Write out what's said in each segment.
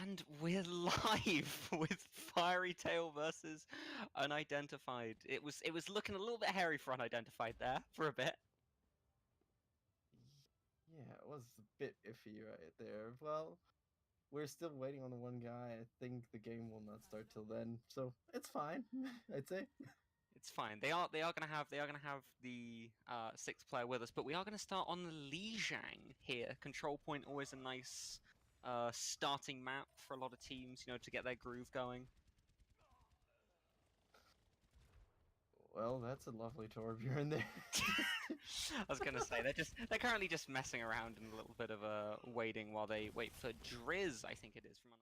And we're live with Fiery Tail versus Unidentified. It was looking a little bit hairy for Unidentified there for a bit. Yeah, it was a bit iffy right there. Well, we're still waiting on the one guy. I think the game will not start till then, so it's fine. I'd say. It's fine. They are gonna have the sixth player with us, but we are gonna start on the Lijiang here. Control point, always a nice starting map for a lot of teams, to get their groove going. Well, that's a lovely Torbjorn there. I was gonna say they're currently just messing around in a little bit of waiting while they wait for Driz, I think it is from.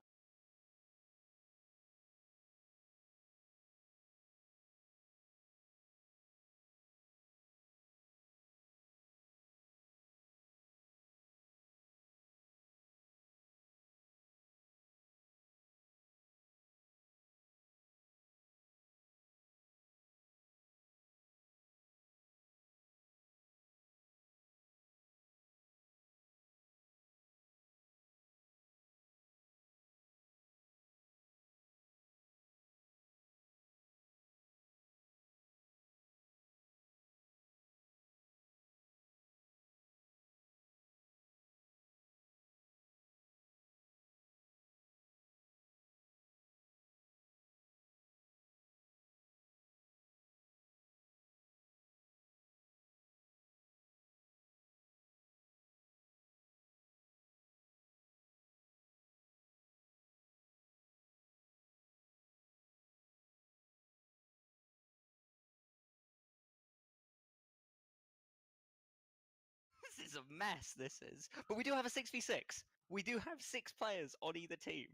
This is a mess, this is. But we do have a 6v6. We do have 6 players on either team.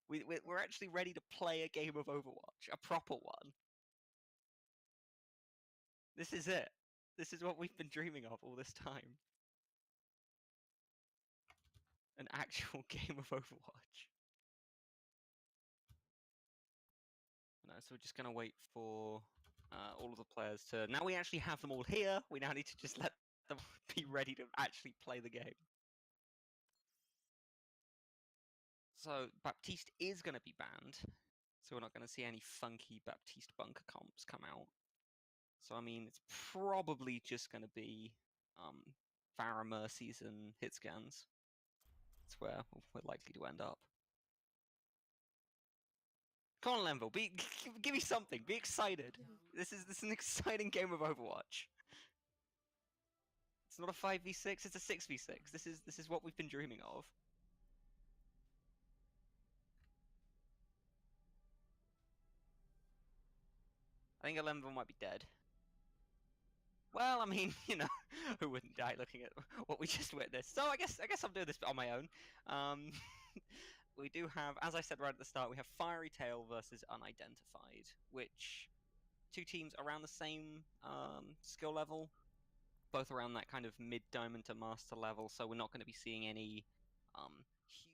We're actually ready to play a game of Overwatch, a proper one. This is it. This is what we've been dreaming of all this time. An actual game of Overwatch. No, so we're just going to wait for all of the players to... Now we actually have them all here. We now need to just let them be ready to actually play the game. So Baptiste is going to be banned. So we're not going to see any funky Baptiste bunker comps come out. So, I mean, it's probably just going to be Pharah Mercies and hit scans. That's where we're likely to end up. Come on, Lenville, give me something. Be excited. This is an exciting game of Overwatch. It's not a 5v6, it's a 6v6. This is what we've been dreaming of. I think Lenville might be dead. Well, I mean, who wouldn't die looking at what we just witnessed? So I guess I'm doing this on my own. We do have, as I said right at the start, we have Fiery Tail versus Unidentified, which 2 teams around the same skill level, both around that kind of mid-diamond to master level, so we're not going to be seeing any huge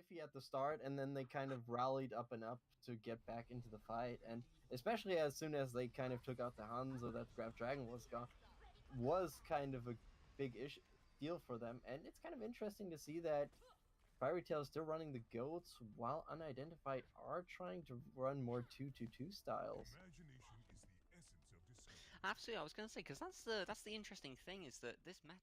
iffy at the start, and then they kind of rallied up and up to get back into the fight. And especially as soon as they kind of took out the Hanzo, that Grab Dragon was kind of a big deal for them. And it's kind of interesting to see that Fairy Tail is still running the goats, while Unidentified are trying to run more 2-2-2 styles. Absolutely, I was going to say, because that's the interesting thing, is that this meta.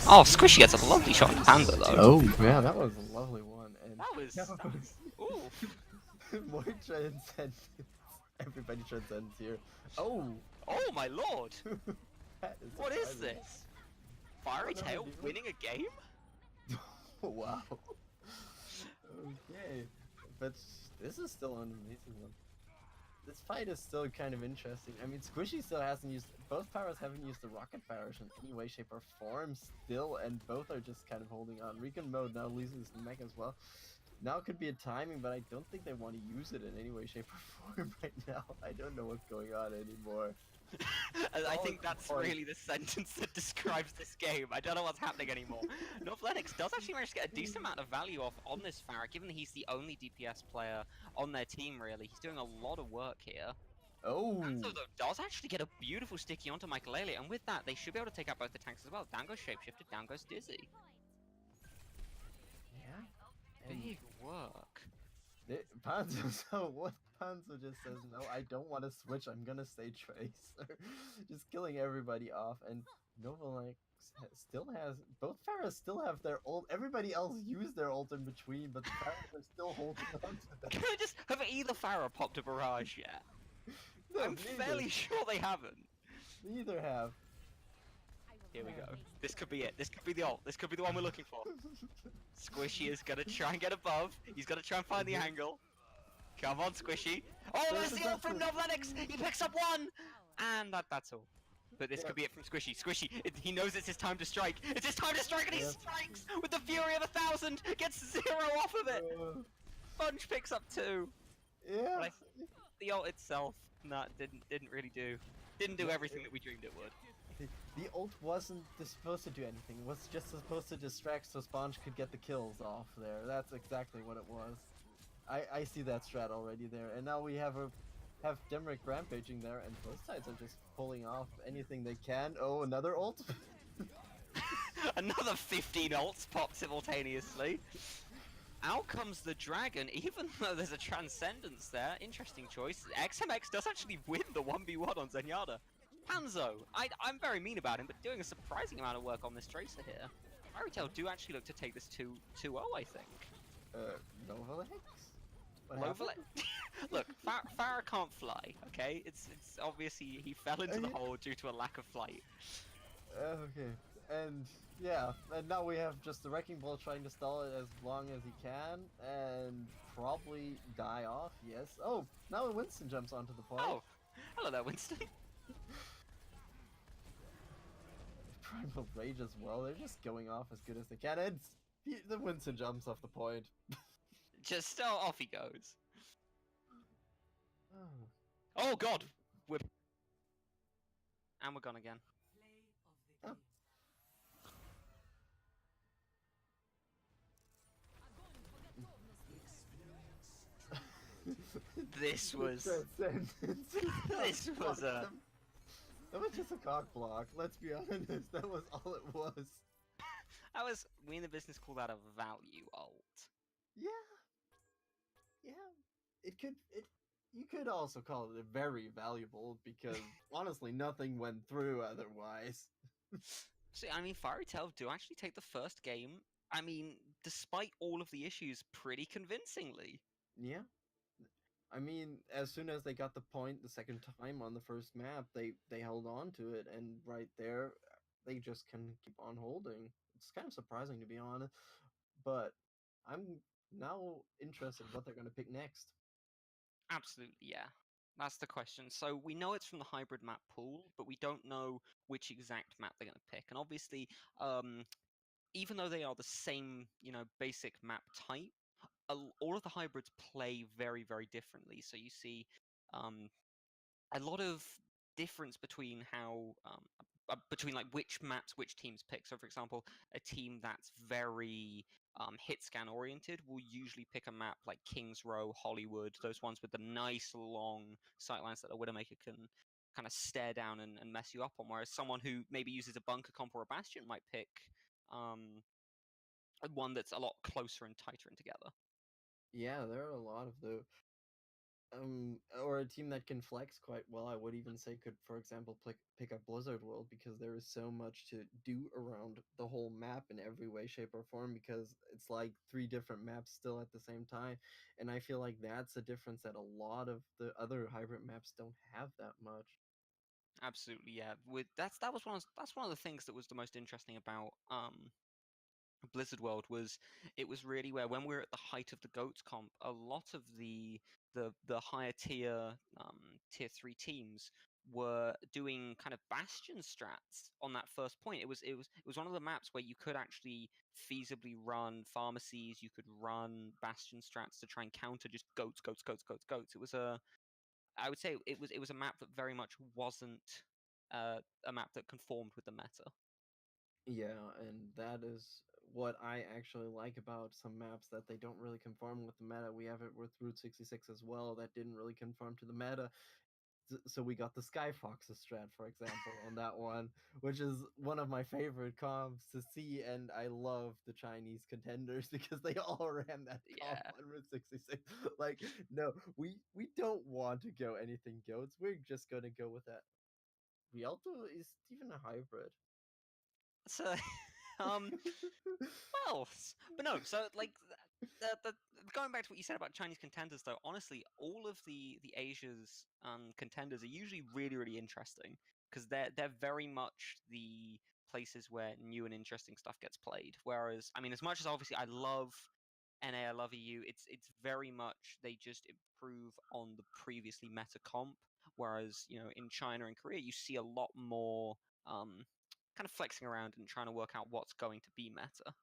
Oh, Squishy gets a lovely shot on Panda though. Oh, yeah, that was a lovely one. And That was ooh. more transcendence. Everybody transcends here. Oh! Oh my lord! That is What is surprising. this? Fairy Oh, no, Tail dude. winning a game? Wow. Okay. But this is still an amazing one. This fight is still kind of interesting. I mean, Squishy still hasn't used... Both Pyros haven't used the Rocket Pyros in any way, shape, or form still, and both are just kind of holding on. Recon Mode now loses the mech as well. Now could be a timing, but I don't think they want to use it in any way, shape, or form right now. I don't know what's going on anymore. I think that's really the sentence that describes this game. I don't know what's happening anymore. North Lennox does actually manage to get a decent amount of value off on this Farah, given that he's the only DPS player on their team, really. He's doing a lot of work here. Oh! Danzo, though, does actually get a beautiful sticky onto Michaelele, and with that, they should be able to take out both the tanks as well. Down goes Shapeshifter, down goes Dizzy. Yeah. And Big work. Panzo, so what Panzo just says, no, I don't want to switch, I'm gonna stay Tracer. Just killing everybody off, and Novalix still has, both Pharahs still have their ult, everybody else used their ult in between, but the Pharahs are still holding on to them. Can I just, have either Farah popped a barrage yet? No, I'm fairly sure they haven't. Neither have. Here we go. This could be it. This could be the ult. This could be the one we're looking for. Squishy is gonna try and get above. He's gonna try and find the angle. Come on, Squishy. Oh, there's the ult from Novlenix. He picks up one, and that's all. But this could be it from Squishy. Squishy, he knows it's his time to strike. It's his time to strike, and he strikes with the fury of 1,000. Gets 0 off of it. Sponge picks up 2. Yeah. But the ult itself, didn't really do. Didn't do everything that we dreamed it would. The ult wasn't supposed to do anything. It was just supposed to distract so Sponge could get the kills off there. That's exactly what it was. I see that strat already there. And now we have have Demric rampaging there, and both sides are just pulling off anything they can. Oh, another ult. Another 15 ults pop simultaneously. Out comes the dragon, even though there's a transcendence there. Interesting choice. XMX does actually win the 1v1 on Zenyatta. Hanzo, I'm very mean about him, but doing a surprising amount of work on this Tracer here. Fairy Tail do actually look to take this 2-0, I think. Novalex? What Lovely. happened? Look, Farah can't fly, okay? It's obvious he fell into the hole due to a lack of flight. Okay, and yeah, and now we have just the Wrecking Ball trying to stall it as long as he can, and probably die off, yes. Oh, now Winston jumps onto the point. Oh, hello there, Winston. Primal Rage as well, they're just going off as good as they can, and the Winston jumps off the point. Just off he goes. Oh god! And we're gone again. Oh. This was... This was a... That was just a cock block, let's be honest, that was all it was. That was... We in the business call that a value ult. Yeah. You could also call it very valuable, because honestly nothing went through otherwise. See, I mean, Fairy Tail do actually take the first game, I mean, despite all of the issues, pretty convincingly. Yeah. I mean, as soon as they got the point the second time on the first map, they held on to it, and right there, they just can keep on holding. It's kind of surprising, to be honest, but I'm now interested in what they're going to pick next. Absolutely, yeah. That's the question. So we know it's from the hybrid map pool, but we don't know which exact map they're going to pick. And obviously, even though they are the same, basic map type, all of the hybrids play very, very differently. So you see a lot of difference between how between like which maps which teams pick. So for example, a team that's very hit scan oriented will usually pick a map like Kings Row, Hollywood, those ones with the nice long sightlines that a Widowmaker can kind of stare down and mess you up on, whereas someone who maybe uses a bunker comp or a bastion might pick one that's a lot closer and tighter in together. Yeah, there are a lot of the or a team that can flex quite well. I would even say could, for example, pick up Blizzard World, because there is so much to do around the whole map in every way, shape, or form, because it's like 3 different maps still at the same time, and I feel like that's a difference that a lot of the other hybrid maps don't have that much. Absolutely, yeah. That's one of the things that was the most interesting about Blizzard World was it was really where when we were at the height of the GOATS comp, a lot of the higher tier 3 teams were doing kind of bastion strats on that first point. It was one of the maps where you could actually feasibly run pharmacies, you could run bastion strats to try and counter just goats. It was I would say it was a map that very much wasn't a map that conformed with the meta. Yeah, and that is what I actually like about some maps, that they don't really conform with the meta. We have it with Route 66 as well, that didn't really conform to the meta. So we got the Skyfoxes strat, for example, on that one, which is one of my favorite comps to see, and I love the Chinese contenders because they all ran that comp on Route 66. Like, no, we don't want to go anything goats. We're just gonna go with that. Rialto is even a hybrid. So, well, but no. So, like, the going back to what you said about Chinese contenders, though, honestly, all of the Asia's contenders are usually really, really interesting, because they're very much the places where new and interesting stuff gets played. Whereas, I mean, as much as obviously I love NA, I love EU, it's very much they just improve on the previously meta comp. Whereas, in China and Korea, you see a lot more kind of flexing around and trying to work out what's going to be meta.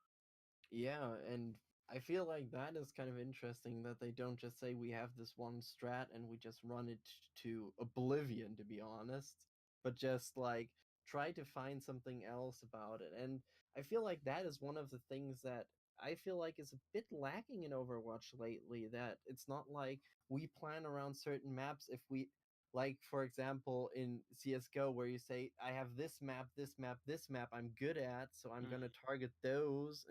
Yeah, and I feel like that is kind of interesting, that they don't just say we have this one strat and we just run it to oblivion, to be honest, but just like try to find something else about it. And I feel like that is one of the things that I feel like is a bit lacking in Overwatch lately. That it's not like we plan around certain maps. If we like, for example, in CS:GO, where you say, "I have this map, this map, this map I'm good at, so I'm Mm. gonna target those,"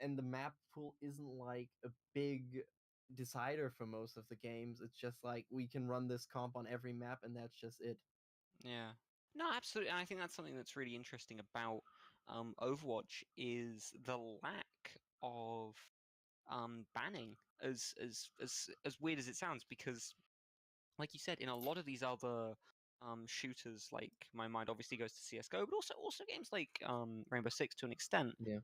and the map pool isn't like a big decider for most of the games. It's just like we can run this comp on every map, and that's just it. Yeah. No, absolutely. And I think that's something that's really interesting about Overwatch is the lack of banning, as weird as it sounds, because like you said, in a lot of these other shooters, like my mind obviously goes to CS:GO, but also games like Rainbow Six to an extent. Yeah.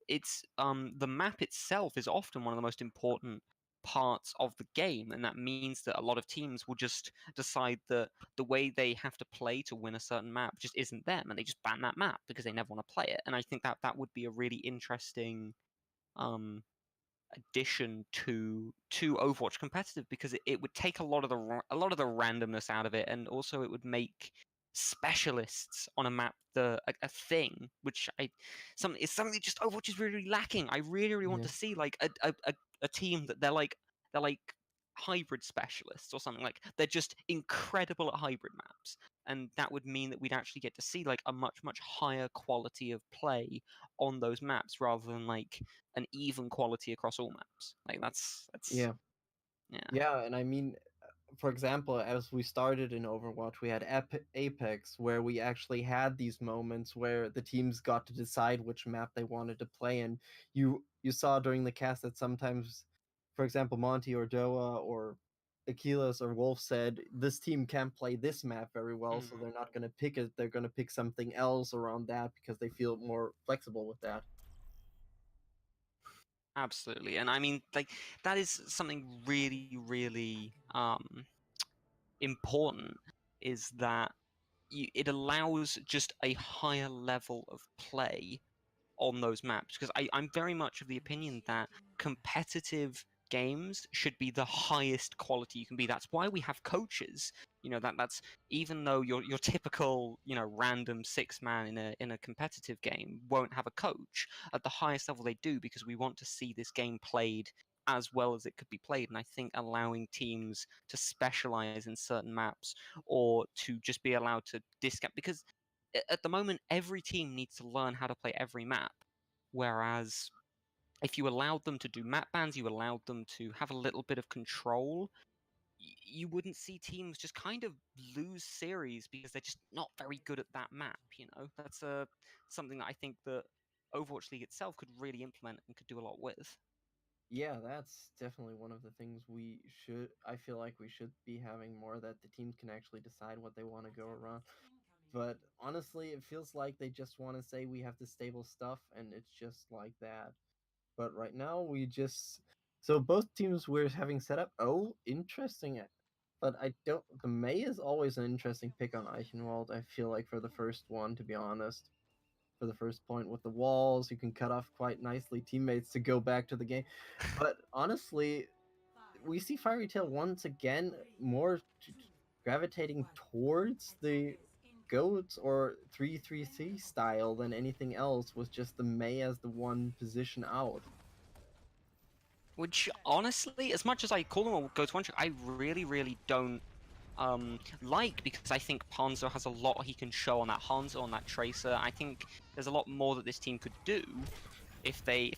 It's the map itself is often one of the most important parts of the game, and that means that a lot of teams will just decide that the way they have to play to win a certain map just isn't them, and they just ban that map because they never want to play it. And I think that that would be a really interesting um addition to Overwatch competitive, because it would take a lot of the randomness out of it, and also it would make specialists on a map a thing, which I something is something just Overwatch is really lacking. I really want Yeah. to see like a team that they're like hybrid specialists or something. Like they're just incredible at hybrid maps, and that would mean that we'd actually get to see like a much higher quality of play on those maps rather than like an even quality across all maps. Like that's Yeah. yeah. Yeah, and I mean, for example, as we started in Overwatch, we had Apex, where we actually had these moments where the teams got to decide which map they wanted to play, and you saw during the cast that sometimes, for example, Monty or Doa or Achilles or Wolf said this team can't play this map very well, so Mm, they're not going to pick it. They're going to pick something else around that because they feel more flexible with that. absolutely. And I mean like that is something really important, is that it allows just a higher level of play on those maps, because I'm very much of the opinion that competitive games should be the highest quality you can be. That's why we have coaches. You know that's even though your typical random six man in a competitive game won't have a coach, at the highest level they do, because we want to see this game played as well as it could be played. And I think allowing teams to specialize in certain maps, or to just be allowed to discount, because at the moment every team needs to learn how to play every map, whereas if you allowed them to do map bans, you allowed them to have a little bit of control, you wouldn't see teams just kind of lose series because they're just not very good at that map. That's something that I think that Overwatch League itself could really implement and could do a lot with. Yeah, that's definitely one of the things I feel like we should be having more, that the teams can actually decide what they want to go around. But honestly, it feels like they just want to say we have the stable stuff and it's just like that. But right now we just so both teams we're having set up. Oh, interesting. But I don't the May is always an interesting pick on Eichenwald, I feel like, for the first one, to be honest. For the first point with the walls, you can cut off quite nicely teammates to go back to the game. But honestly, we see Fairy Tail once again more gravitating towards the goats or 3-3-3 style than anything else, with just the Mei as the one position out. Which honestly, as much as I call them a go to one trick, I really don't like, because I think Hanzo has a lot he can show on that Hanzo, on that Tracer. I think there's a lot more that this team could do if they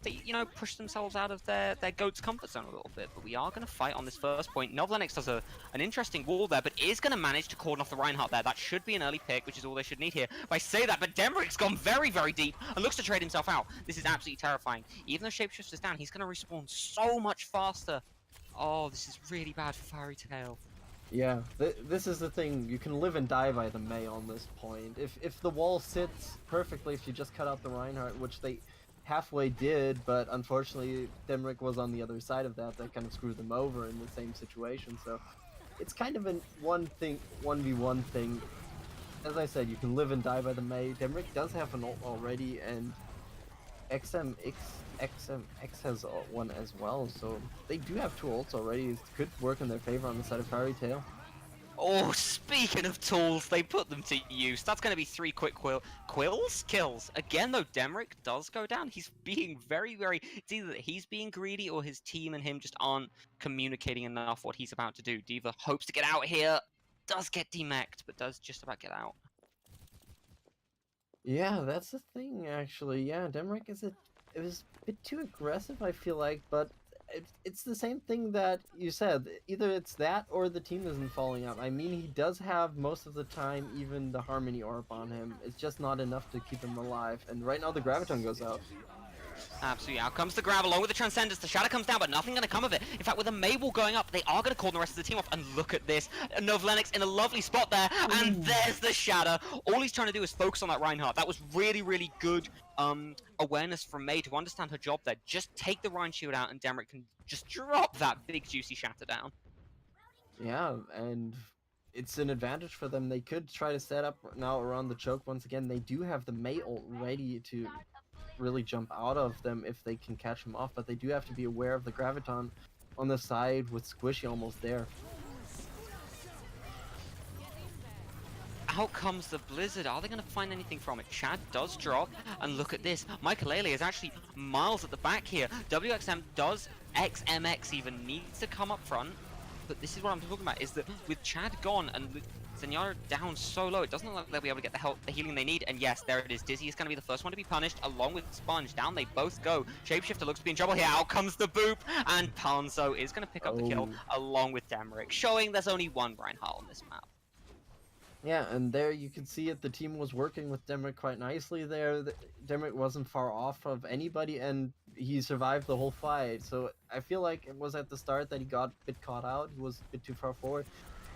push themselves out of their goat's comfort zone a little bit. But we are going to fight on this first point. Novlanix does an interesting wall there, but is going to manage to cordon off the Reinhardt there. That should be an early pick, which is all they should need here. If I say that, but Demrik's gone very deep and looks to trade himself out. This is absolutely terrifying. Even though Shapeshifter's down, he's going to respawn so much faster. Oh, this is really bad for Fairy Tail. Yeah, this is the thing. You can live and die by the Mei on this point. If the wall sits perfectly, if you just cut out the Reinhardt, which they halfway did, but unfortunately Demrick was on the other side of that. That kind of screwed them over in the same situation. So it's kind of a 1v1 thing. As I said, you can live and die by the Mei. Demrick does have an ult already, and XMX has one as well, so they do have two ults already. It could work in their favor on the side of Fairy Tail. Oh, speaking of tools, they put them to use. That's going to be 3 quick kills. Again, though, Demrick does go down. He's being very, it's either that he's being greedy or his team and him just aren't communicating enough what he's about to do. D.Va hopes to get out here, does get demeched, but does just about get out. Yeah, that's the thing, actually. Yeah, Demrick it was a bit too aggressive, I feel like, but it's the same thing that you said. Either it's that or the team isn't following up. I mean, he does have most of the time even the Harmony Orb on him. It's just not enough to keep him alive. And right now the Graviton goes out. Absolutely, out comes the grab along with the Transcendence. The Shadow comes down, but nothing going to come of it. In fact, with the Mabel going up, they are going to call the rest of the team off. And look at this. Novlenix in a lovely spot there, and there's the Shadow. All he's trying to do is focus on that Reinhardt. That was really good awareness from Mei to understand her job there. Just take the Rein shield out, and Demrick can just drop that big, juicy Shatter down. Yeah, and it's an advantage for them. They could try to set up now around the choke once again. They do have the Mei ult ready to really jump out of them if they can catch him off, but they do have to be aware of the Graviton on the side with Squishy almost there. Out comes the Blizzard. Are they going to find anything from it? Chad does drop, and look at this. Michaelele is actually miles at the back here. WXM does, XMX even needs to come up front, but this is what I'm talking about, is that with Chad gone and Zenyatta down so low, it doesn't look like they'll be able to get the healing they need. And yes, there it is. Dizzy is going to be the first one to be punished, along with Sponge. Down they both go. Shapeshifter looks to be in trouble here. Out comes the boop, and Panzo is going to pick up the kill, along with Demrick, showing there's only one Reinhardt on this map. Yeah, and there you can see it. The team was working with Demrick quite nicely there. Demrick wasn't far off of anybody, and he survived the whole fight. So I feel like it was at the start that he got a bit caught out. He was a bit too far forward.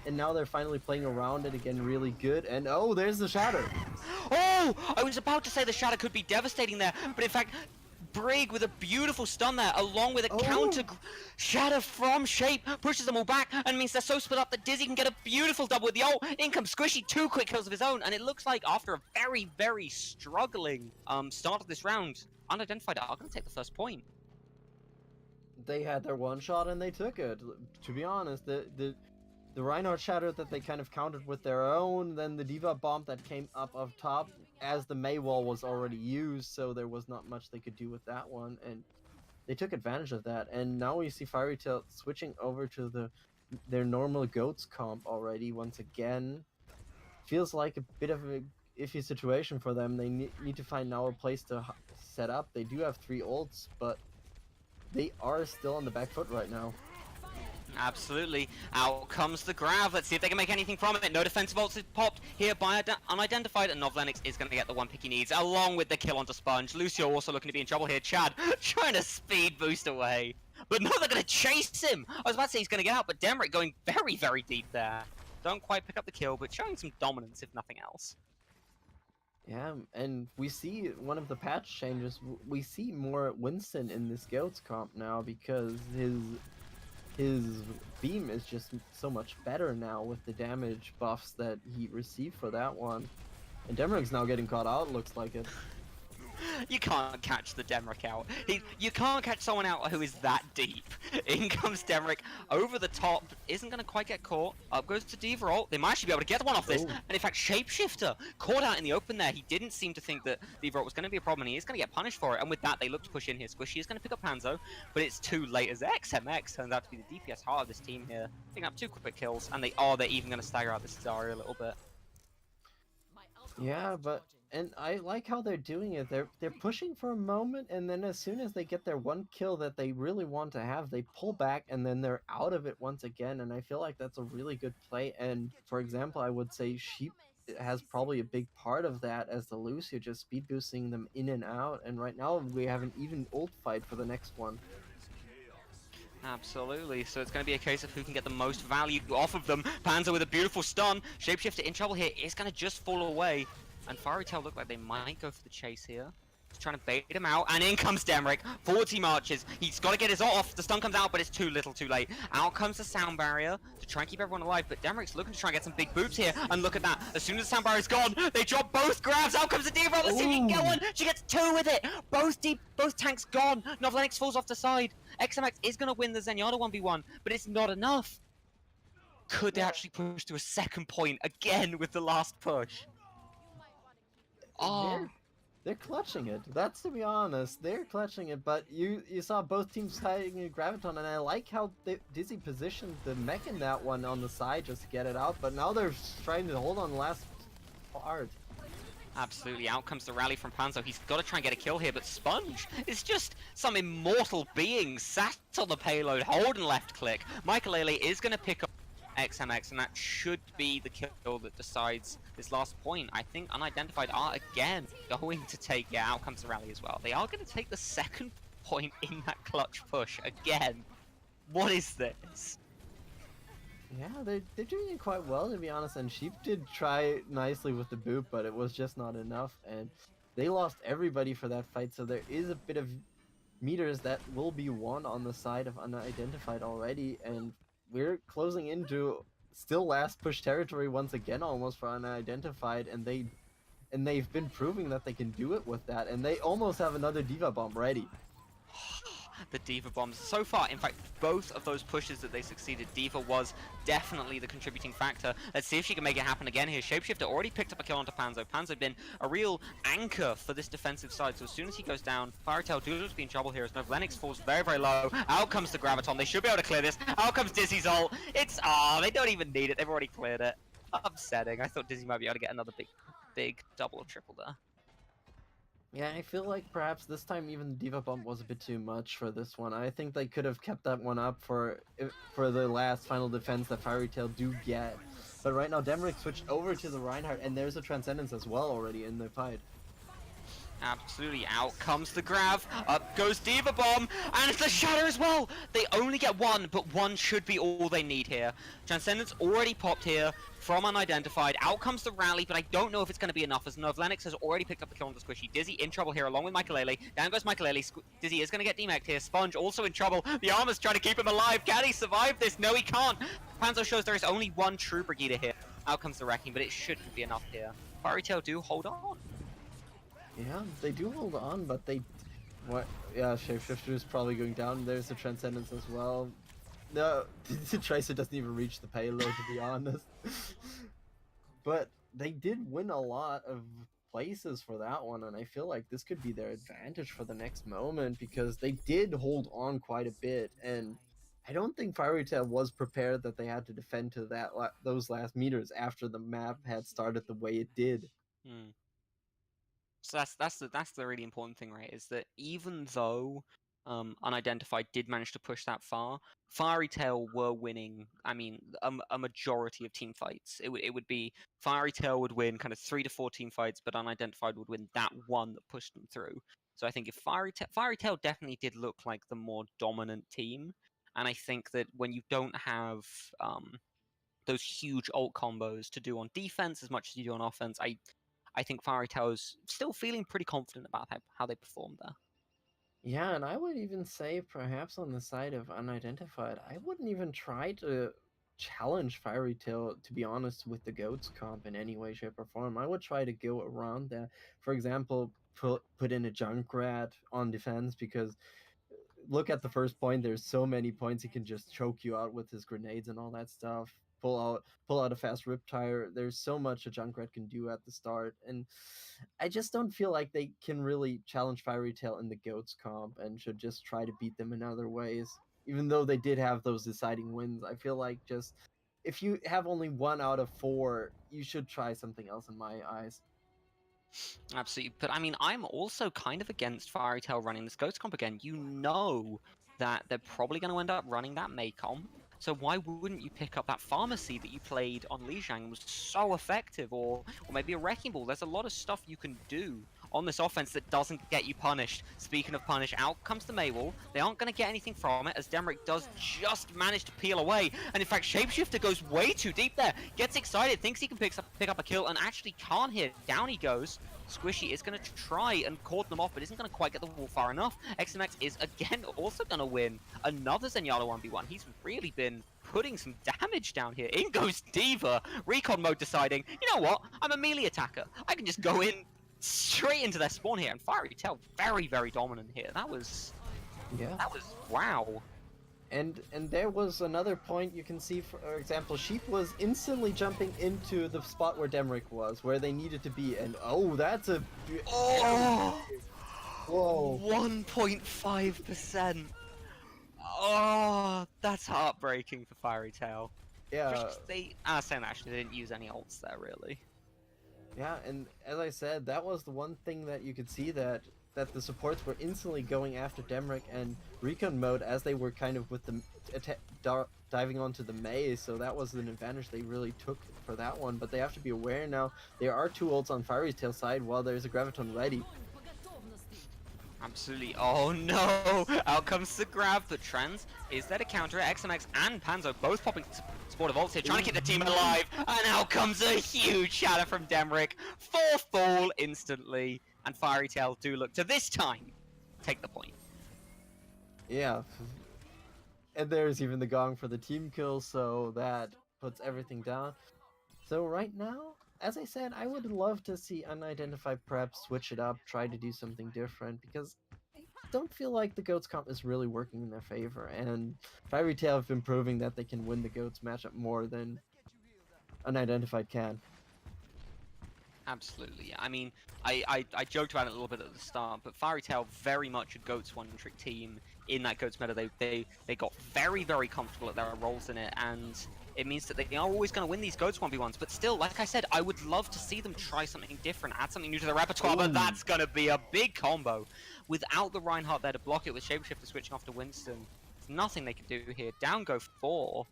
And now they're finally playing around it again really good. And oh, there's the Shatter. Oh, I was about to say the Shatter could be devastating there, but in fact, Brig with a beautiful stun there, along with a counter Shatter from Shape, pushes them all back, and means they're so split up that Dizzy can get a beautiful double with the ult. In comes Squishy, 2 quick kills of his own, and it looks like after a very struggling start of this round, Unidentified are going to take the first point. They had their one shot and they took it. To be honest, the Reinhardt Shatter that they kind of countered with their own, then the D.Va bomb that came up top as the Mei wall was already used, so there was not much they could do with that one, and they took advantage of that. And now we see Fairy Tail switching over to their normal goats comp already once again. Feels like a bit of a iffy situation for them. They need to find now a place to set up. They do have 3 ults, but they are still on the back foot right now. Absolutely. Out comes the grab. Let's see if they can make anything from it. No defensive ults is popped here by Unidentified, and Novlenix is going to get the one pick he needs, along with the kill onto Sponge. Lucio also looking to be in trouble here. Chad trying to speed boost away. But no, they're going to chase him. I was about to say he's going to get out, but Demrick going very deep there. Don't quite pick up the kill, but showing some dominance, if nothing else. Yeah, and we see one of the patch changes. We see more Winston in this Goats comp now because his beam is just so much better now with the damage buffs that he received for that one. And Demrick's now getting caught out, looks like it. You can't catch the Demrick out. You can't catch someone out who is that deep. In comes Demrick, over the top, isn't going to quite get caught. Up goes to D.Va ult. They might actually be able to get one off this. And in fact, Shapeshifter caught out in the open there. He didn't seem to think that D.Va ult was going to be a problem, and he is going to get punished for it. And with that, they look to push in here. Squishy is going to pick up Panzo, but it's too late as XMX turns out to be the DPS heart of this team here. Picking up 2 quick kills, and they're even going to stagger out this Zarya a little bit. Yeah, and I like how they're doing it. They're pushing for a moment, and then as soon as they get their one kill that they really want to have, they pull back, and then they're out of it once again. And I feel like that's a really good play. And for example, I would say Sheep has probably a big part of that, as the Lucio just speed boosting them in and out. And right now we have an even ult fight for the next one. Absolutely, so it's going to be a case of who can get the most value off of them. Panzer with a beautiful stun. Shapeshifter in trouble here is going to just fall away. And Fairy Tail look like they might go for the chase here. He's trying to bait him out, and in comes Demrick. Forwards he marches. He's got to get his ult off. The stun comes out, but it's too little too late. Out comes the sound barrier to try and keep everyone alive, but Demrick's looking to try and get some big boots here. And look at that. As soon as the sound barrier's gone, they drop both grabs. Out comes the D.Va. Let's see if he can get one. She gets 2 with it. Both tanks gone. Novlenix falls off the side. XMX is going to win the Zenyatta 1v1, but it's not enough. Could they actually push to a second point again with the last push? Oh, They're clutching it. That's to be honest. They're clutching it, but you saw both teams fighting a Graviton, and I like how Dizzy positioned the mech in that one on the side just to get it out, but now they're trying to hold on the last part. absolutely. Out comes the rally from Panzo. He's got to try and get a kill here, but Sponge is just some immortal being sat on the payload, holding left click. Michael is going to pick up XMX, and that should be the kill that decides this last point. I think Unidentified are again going to take, yeah, out comes the rally as well. They are going to take the second point in that clutch push again. What is this? Yeah, they're doing it quite well, to be honest, and Sheep did try nicely with the boot, but it was just not enough, and they lost everybody for that fight, so there is a bit of meters that will be won on the side of Unidentified already, and we're closing into still last push territory once again almost for Unidentified, and they've been proving that they can do it with that, and they almost have another D.Va bomb ready. The D.Va bombs. So far, in fact, both of those pushes that they succeeded, D.Va was definitely the contributing factor. Let's see if she can make it happen again here. Shapeshifter already picked up a kill onto Panzo. Panzo been a real anchor for this defensive side, so as soon as he goes down, Fairy Tail do be in trouble here as Novlenix falls very, very low. Out comes the Graviton. They should be able to clear this. Out comes Dizzy's ult. It's, they don't even need it. They've already cleared it. Upsetting. I thought Dizzy might be able to get another big double or triple there. Yeah, I feel like perhaps this time even the D.Va bump was a bit too much for this one. I think they could have kept that one up for the last final defense that Fairy Tail do get. But right now, Demrick switched over to the Reinhardt, and there's a Transcendence as well already in the fight. Absolutely, out comes the grab, up goes D.Va Bomb, and it's the Shatter as well! They only get one, but one should be all they need here. Transcendence already popped here from Unidentified, out comes the rally, but I don't know if it's going to be enough, as Novlenix has already picked up a kill on the Squishy. Dizzy in trouble here along with Michael. Down goes Michael. Dizzy is going to get demected here. Sponge also in trouble. The Armor's trying to keep him alive. Can he survive this? No, he can't. Panzo shows there is only one true Brigitte here. Out comes the Wrecking, but it shouldn't be enough here. Fairy Tail do hold on. Yeah, they do hold on, but they... What? Yeah, Shapeshifter is probably going down. There's the Transcendence as well. No, the Tracer doesn't even reach the payload, to be honest. But they did win a lot of places for that one, and I feel like this could be their advantage for the next moment, because they did hold on quite a bit, and I don't think Fairy Tail was prepared that they had to defend to those last meters after the map had started the way it did. So that's the really important thing, right? Is that even though Unidentified did manage to push that far, Fairy Tail were winning. I mean, a majority of team fights. It would be Fairy Tail would win kind of 3 to 4 team fights, but Unidentified would win that one that pushed them through. So I think if Fairy Tail definitely did look like the more dominant team, and I think that when you don't have those huge ult combos to do on defense as much as you do on offense, I think Fairy Tail's still feeling pretty confident about how they performed there. Yeah, and I would even say perhaps on the side of Unidentified, I wouldn't even try to challenge Fairy Tail, to be honest, with the GOATS comp in any way, shape, or form. I would try to go around that. For example, put in a Junkrat on defense, because look at the first point, there's so many points he can just choke you out with his grenades and all that stuff. Pull out a fast Riptire. There's so much a Junkrat can do at the start, and I just don't feel like they can really challenge Fairy Tail in the GOATS comp, and should just try to beat them in other ways. Even though they did have those deciding wins, I feel like just if you have only 1 out of 4, you should try something else in my eyes. Absolutely, but I mean, I'm also kind of against Fairy Tail running this GOATS comp again. You know that they're probably going to end up running that Mei comp. So why wouldn't you pick up that Pharmacy that you played on Lijiang and was so effective, or maybe a Wrecking Ball? There's a lot of stuff you can do on this offense that doesn't get you punished. Speaking of punish, out comes the Mei Wall. They aren't going to get anything from it, as Demrick does just manage to peel away. And in fact, Shapeshifter goes way too deep there. Gets excited, thinks he can pick up a kill, and actually can't hit. Down he goes. Squishy is going to try and cordon them off, but isn't going to quite get the wall far enough. XMX is again also going to win another Zenyatta 1v1. He's really been putting some damage down here. In goes D.Va. Recon mode deciding, you know what? I'm a melee attacker. I can just go in straight into their spawn here. And Fairy Tail very, very dominant here. That was wow. And there was another point you can see, for example, Sheep was instantly jumping into the spot where Demrick was, where they needed to be, and oh, that's a... Oh! Whoa. 1.5%. Oh, that's heartbreaking for Fairy Tail. Yeah, Saying actually, they didn't use any ults there, really. yeah, and as I said, that was the one thing that you could see that the supports were instantly going after Demrick and Recon mode as they were kind of with the diving onto the maze, so that was an advantage they really took for that one. But they have to be aware now, there are 2 ults on Fairy Tail side while there's a Graviton ready. Absolutely. Oh no! Out comes the grab, but Trans is there to counter it. XMX and Panzo both popping supportive ults here, trying to keep the team alive. And out comes a huge shatter from Demrick. 4th fall instantly. And Fairy Tail do look to this time take the point. Yeah. And there's even the gong for the team kill, so that puts everything down. So right now, as I said, I would love to see Unidentified perhaps switch it up, try to do something different, because I don't feel like the GOATS comp is really working in their favor, and Fairy Tail have been proving that they can win the GOATS matchup more than Unidentified can. Absolutely. I mean, I joked about it a little bit at the start, but Fairy Tail very much a GOATS one-trick team in that GOATS meta. They got very, very comfortable at their roles in it, and it means that they are always going to win these GOATS 1v1s. But still, like I said, I would love to see them try something different, add something new to the repertoire, but that's going to be a big combo. Without the Reinhardt there to block it, with Shapeshifter switching off to Winston, there's nothing they can do here. Down go 4.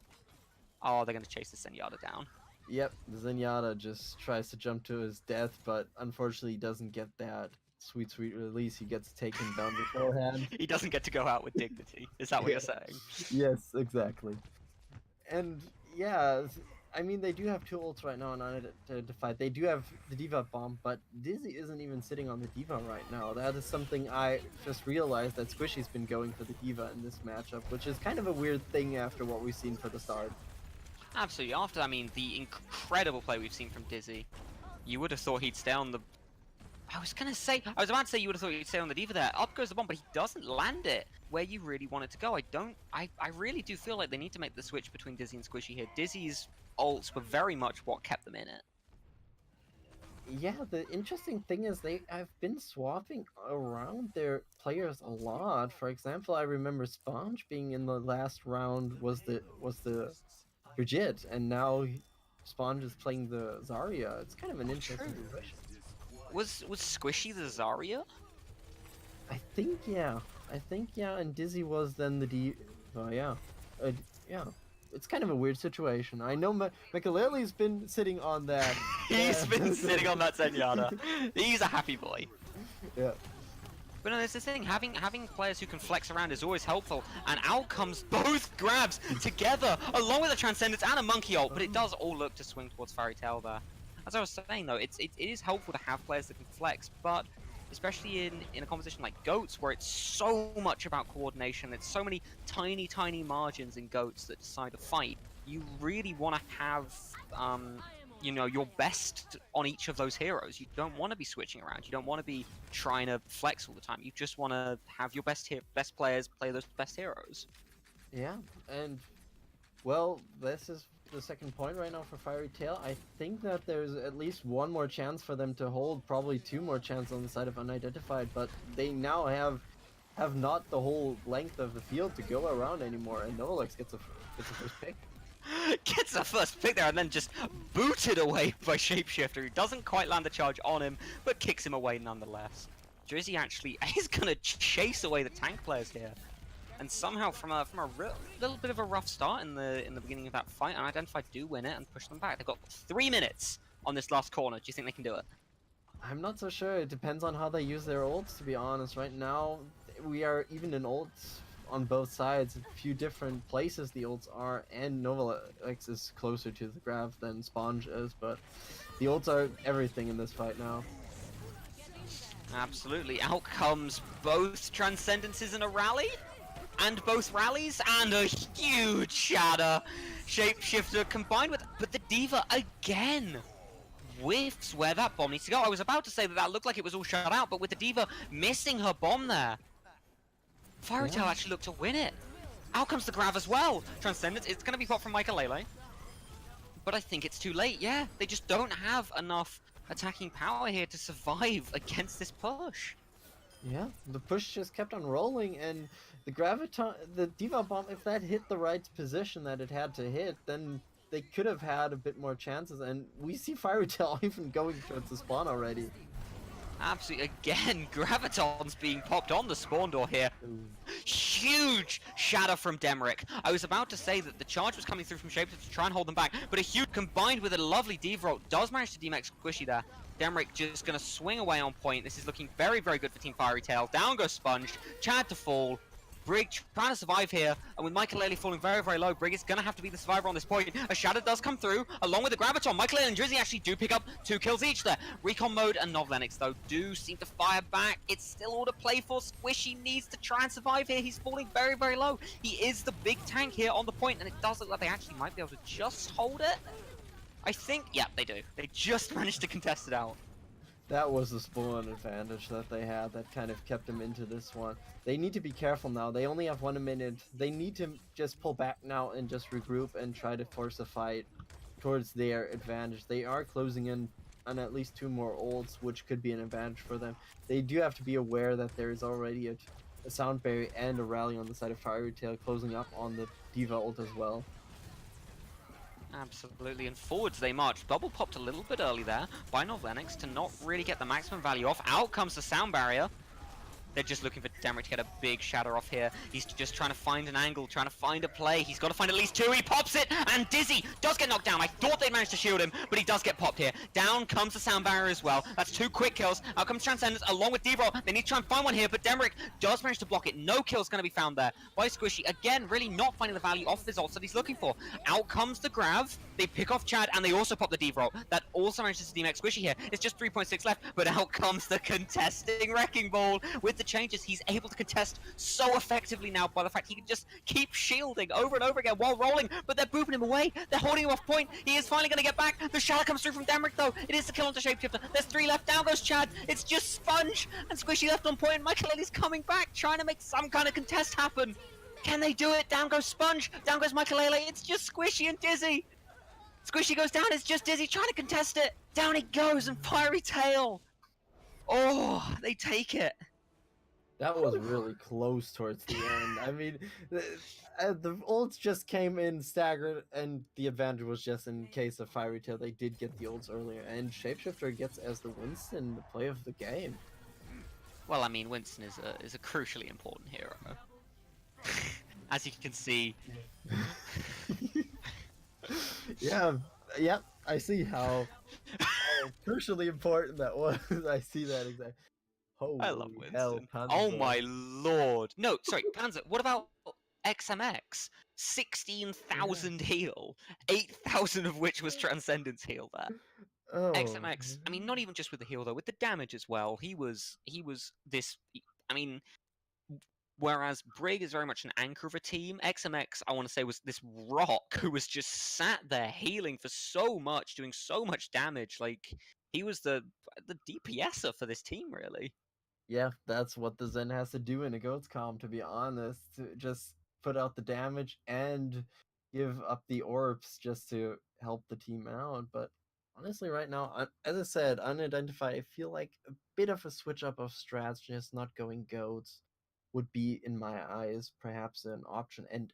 Oh, they're going to chase the Zenyatta down. Yep, the Zenyatta just tries to jump to his death, but unfortunately he doesn't get that sweet release. He gets taken down beforehand. He doesn't get to go out with dignity. Is that what you're saying? Yes, exactly. And yeah, I mean, they do have 2 ults right now on Unidentified. They do have the D.Va bomb, but Dizzy isn't even sitting on the D.Va right now. That is something I just realized, that Squishy's been going for the D.Va in this matchup, which is kind of a weird thing after what we've seen for the start. Absolutely. After, I mean, the incredible play we've seen from Dizzy, you would have thought he'd stay on the... I was about to say you would have thought he'd stay on the D.Va there. Up goes the bomb, but he doesn't land it where you really want it to go. I really do feel like they need to make the switch between Dizzy and Squishy here. Dizzy's ults were very much what kept them in it. Yeah, the interesting thing is they have been swapping around their players a lot. For example, I remember Sponge being in the last round was the Brigitte, and now Sponge is playing the Zarya. It's kind of an interesting situation. Was Squishy the Zarya? I think yeah, and Dizzy was then the D.Va, yeah. Yeah. It's kind of a weird situation. I know Mikaleli's been sitting on that. He's been sitting on that Zenyatta. He's a happy boy. Yeah. But no, there's this thing, having players who can flex around is always helpful, and out comes both grabs together, along with a Transcendence and a Monkey ult, but it does all look to swing towards Fairy Tail there. As I was saying though, it is helpful to have players that can flex, but especially in a competition like GOATS, where it's so much about coordination, it's so many tiny margins in GOATS that decide to fight, you really want to have you know, your best on each of those heroes. You don't want to be switching around. You don't want to be trying to flex all the time. You just want to have your best players play those best heroes. Yeah, and well, this is the second point right now for Fairy Tail. I think that there's at least 1 more chance for them to hold, probably 2 more chances on the side of Unidentified, but they now have not the whole length of the field to go around anymore, and Novalex gets a first pick. Gets a first pick there and then just booted away by Shapeshifter, who doesn't quite land the charge on him, but kicks him away nonetheless. Drizzy actually is going to chase away the tank players here. And somehow, from a little bit of a rough start in the beginning of that fight, Unidentified do win it and push them back. They've got 3 minutes on this last corner. Do you think they can do it? I'm not so sure. It depends on how they use their ults, to be honest. Right now, we are even in ults on both sides. A few different places the ults are, and Novalex is closer to the grab than Sponge is, but the ults are everything in this fight now. Absolutely. Out comes both Transcendences in a rally, and both rallies, and a huge shatter. Shapeshifter combined with, but the D.Va again whiffs where that bomb needs to go. I was about to say that looked like it was all shut out, but with the D.Va missing her bomb there, Fairy Tail actually looked to win it. Out comes the Grav as well. Transcendence, it's going to be popped from Michaelele. But I think it's too late, yeah. They just don't have enough attacking power here to survive against this push. Yeah, the push just kept on rolling, and the D.Va Bomb, if that hit the right position that it had to hit, then they could have had a bit more chances, and we see Fiery Tail even going towards the spawn already. Absolutely, again, Graviton's being popped on the spawn door here. Ooh. Huge shatter from Demeric. I was about to say that the charge was coming through from Shapeshifter to try and hold them back, but a huge combined with a lovely D-Volt does manage to DMX Squishy there. Demeric just going to swing away on point. This is looking very, very good for Team Fiery Tail. Down goes Sponge, Chad to fall. Brig trying to survive here, and with Michaelele falling very, very low, Brig is going to have to be the survivor on this point. A Shadow does come through, along with the Graviton. Michaelele and Drizzy actually do pick up 2 kills each there. Recon Mode and Novlenix, though, do seem to fire back. It's still all to play for. Squishy needs to try and survive here. He's falling very, very low. He is the big tank here on the point, and it does look like they actually might be able to just hold it. I think, yeah, they do. They just managed to contest it out. That was the spawn advantage that they had that kind of kept them into this one. They need to be careful now. They only have 1 minute. They need to just pull back now and just regroup and try to force a fight towards their advantage. They are closing in on at least 2 more ults, which could be an advantage for them. They do have to be aware that there is already a Sound Barrier and a rally on the side of Fiery Tail closing up on the D.Va ult as well. Absolutely, and forwards they march. Bubble popped a little bit early there by Novlenix to not really get the maximum value off. Out comes the Sound Barrier. They're just looking for Demeric to get a big shatter off here. He's just trying to find an angle, trying to find a play. He's got to find at least 2. He pops it, and Dizzy does get knocked down. I thought they'd managed to shield him, but he does get popped here. Down comes the Sound Barrier as well. That's 2 quick kills. Out comes Transcendence along with D-Roll. They need to try and find one here, but Demeric does manage to block it. No kill's going to be found there by Squishy. Again, really not finding the value off his ult that he's looking for. Out comes the Grav. They pick off Chad, and they also pop the D-Roll. That also manages to DMX Squishy here. It's just 3.6 left, but out comes the contesting Wrecking Ball. With the changes, he's able to contest so effectively now by the fact he can just keep shielding over and over again while rolling, but they're booping him away. They're holding him off point. He is finally going to get back. The shadow comes through from Demeric, though. It is the kill onto Shapeshifter. There's 3 left. Down goes Chad. It's just Sponge and Squishy left on point. Michaelele's coming back, trying to make some kind of contest happen. Can they do it? Down goes Sponge. Down goes Michaelele. It's just Squishy and Dizzy. Squishy goes down. It's just Dizzy trying to contest it. Down he goes, and Fiery Tail. Oh, they take it. That was really close towards the end. I mean, the ults just came in staggered, and the advantage was just in case of Fiery Tail. They did get the ults earlier, and Shapeshifter gets as the Winston, the play of the game. Well, I mean, Winston is a crucially important hero. As you can see. Yeah, I see how crucially important that was. I see that exactly. Holy I love Winston. hell, Panzer. Oh my lord. No, sorry, Panzer, what about XMX? 16,000 heal. 8,000 of which was Transcendence heal there. Oh. XMX, I mean, not even just with the heal though, with the damage as well. He was this, I mean, whereas Brig is very much an anchor of a team, XMX, I want to say, was this rock who was just sat there healing for so much, doing so much damage. Like, he was the DPSer for this team, really. Yeah, that's what the Zen has to do in a Goats comp, to be honest. To just put out the damage and give up the orbs just to help the team out. But honestly, right now, as I said, Unidentified, I feel like a bit of a switch up of strats, just not going Goats, would be, in my eyes, perhaps an option. And